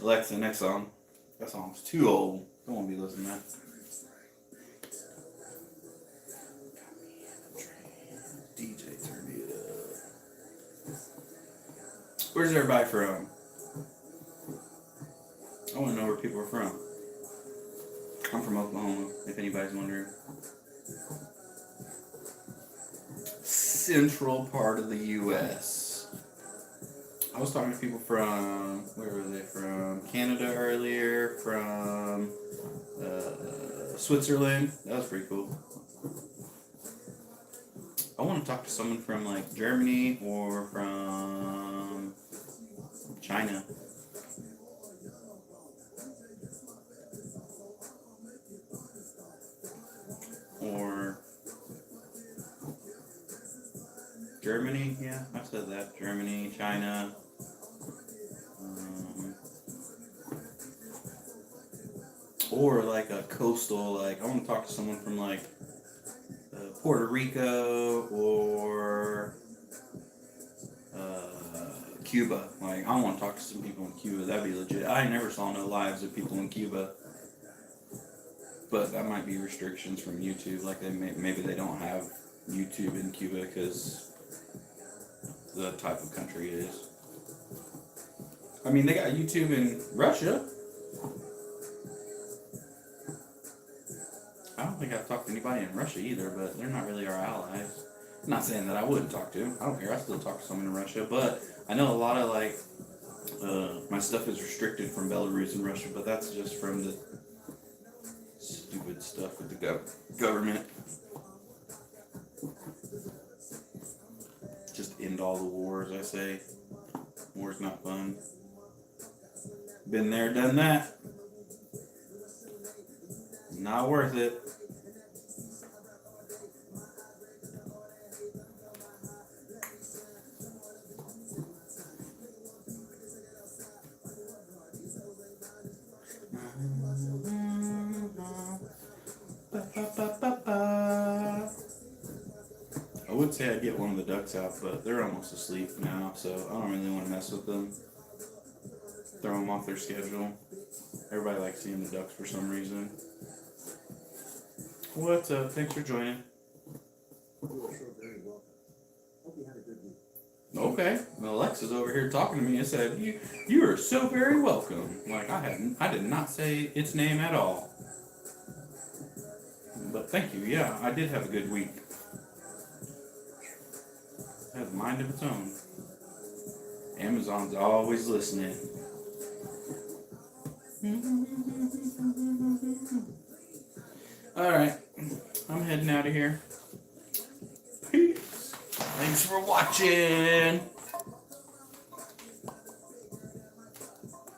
Alexa, next song. That song's too old. Don't want to be listening to that. DJ, turn it up. Where's everybody from? I want to know where people are from. I'm from Oklahoma, if anybody's wondering. Central part of the U.S. I was talking to people from, where were they from? Canada earlier, from Switzerland. That was pretty cool. I want to talk to someone from like Germany or from China. Or Germany, yeah, I said that. Germany, China. Or like a coastal, like I want to talk to someone from like Puerto Rico or Cuba. Like I want to talk to some people in Cuba. That'd be legit. I never saw no lives of people in Cuba, but that might be restrictions from YouTube. Like maybe they don't have YouTube in Cuba because the type of country it is. I mean, they got YouTube in Russia. I don't think I've talked to anybody in Russia either, but they're not really our allies. I'm not saying that I wouldn't talk to them. I don't care. I still talk to someone in Russia, but I know a lot of like my stuff is restricted from Belarus and Russia, but that's just from the stupid stuff with the government. Just end all the wars, I say. War's not fun. Been there, done that. Not worth it. I would say I'd get one of the ducks out, but they're almost asleep now, so I don't really want to mess with them. Throw them off their schedule. Everybody likes seeing the ducks for some reason. What's up? Thanks for joining. Okay. Well, Alexa's over here talking to me and said, you are so very welcome. Like I did not say its name at all. But thank you. Yeah, I did have a good week. It has a mind of its own. Amazon's always listening. Alright, I'm heading out of here. Peace. Thanks for watching.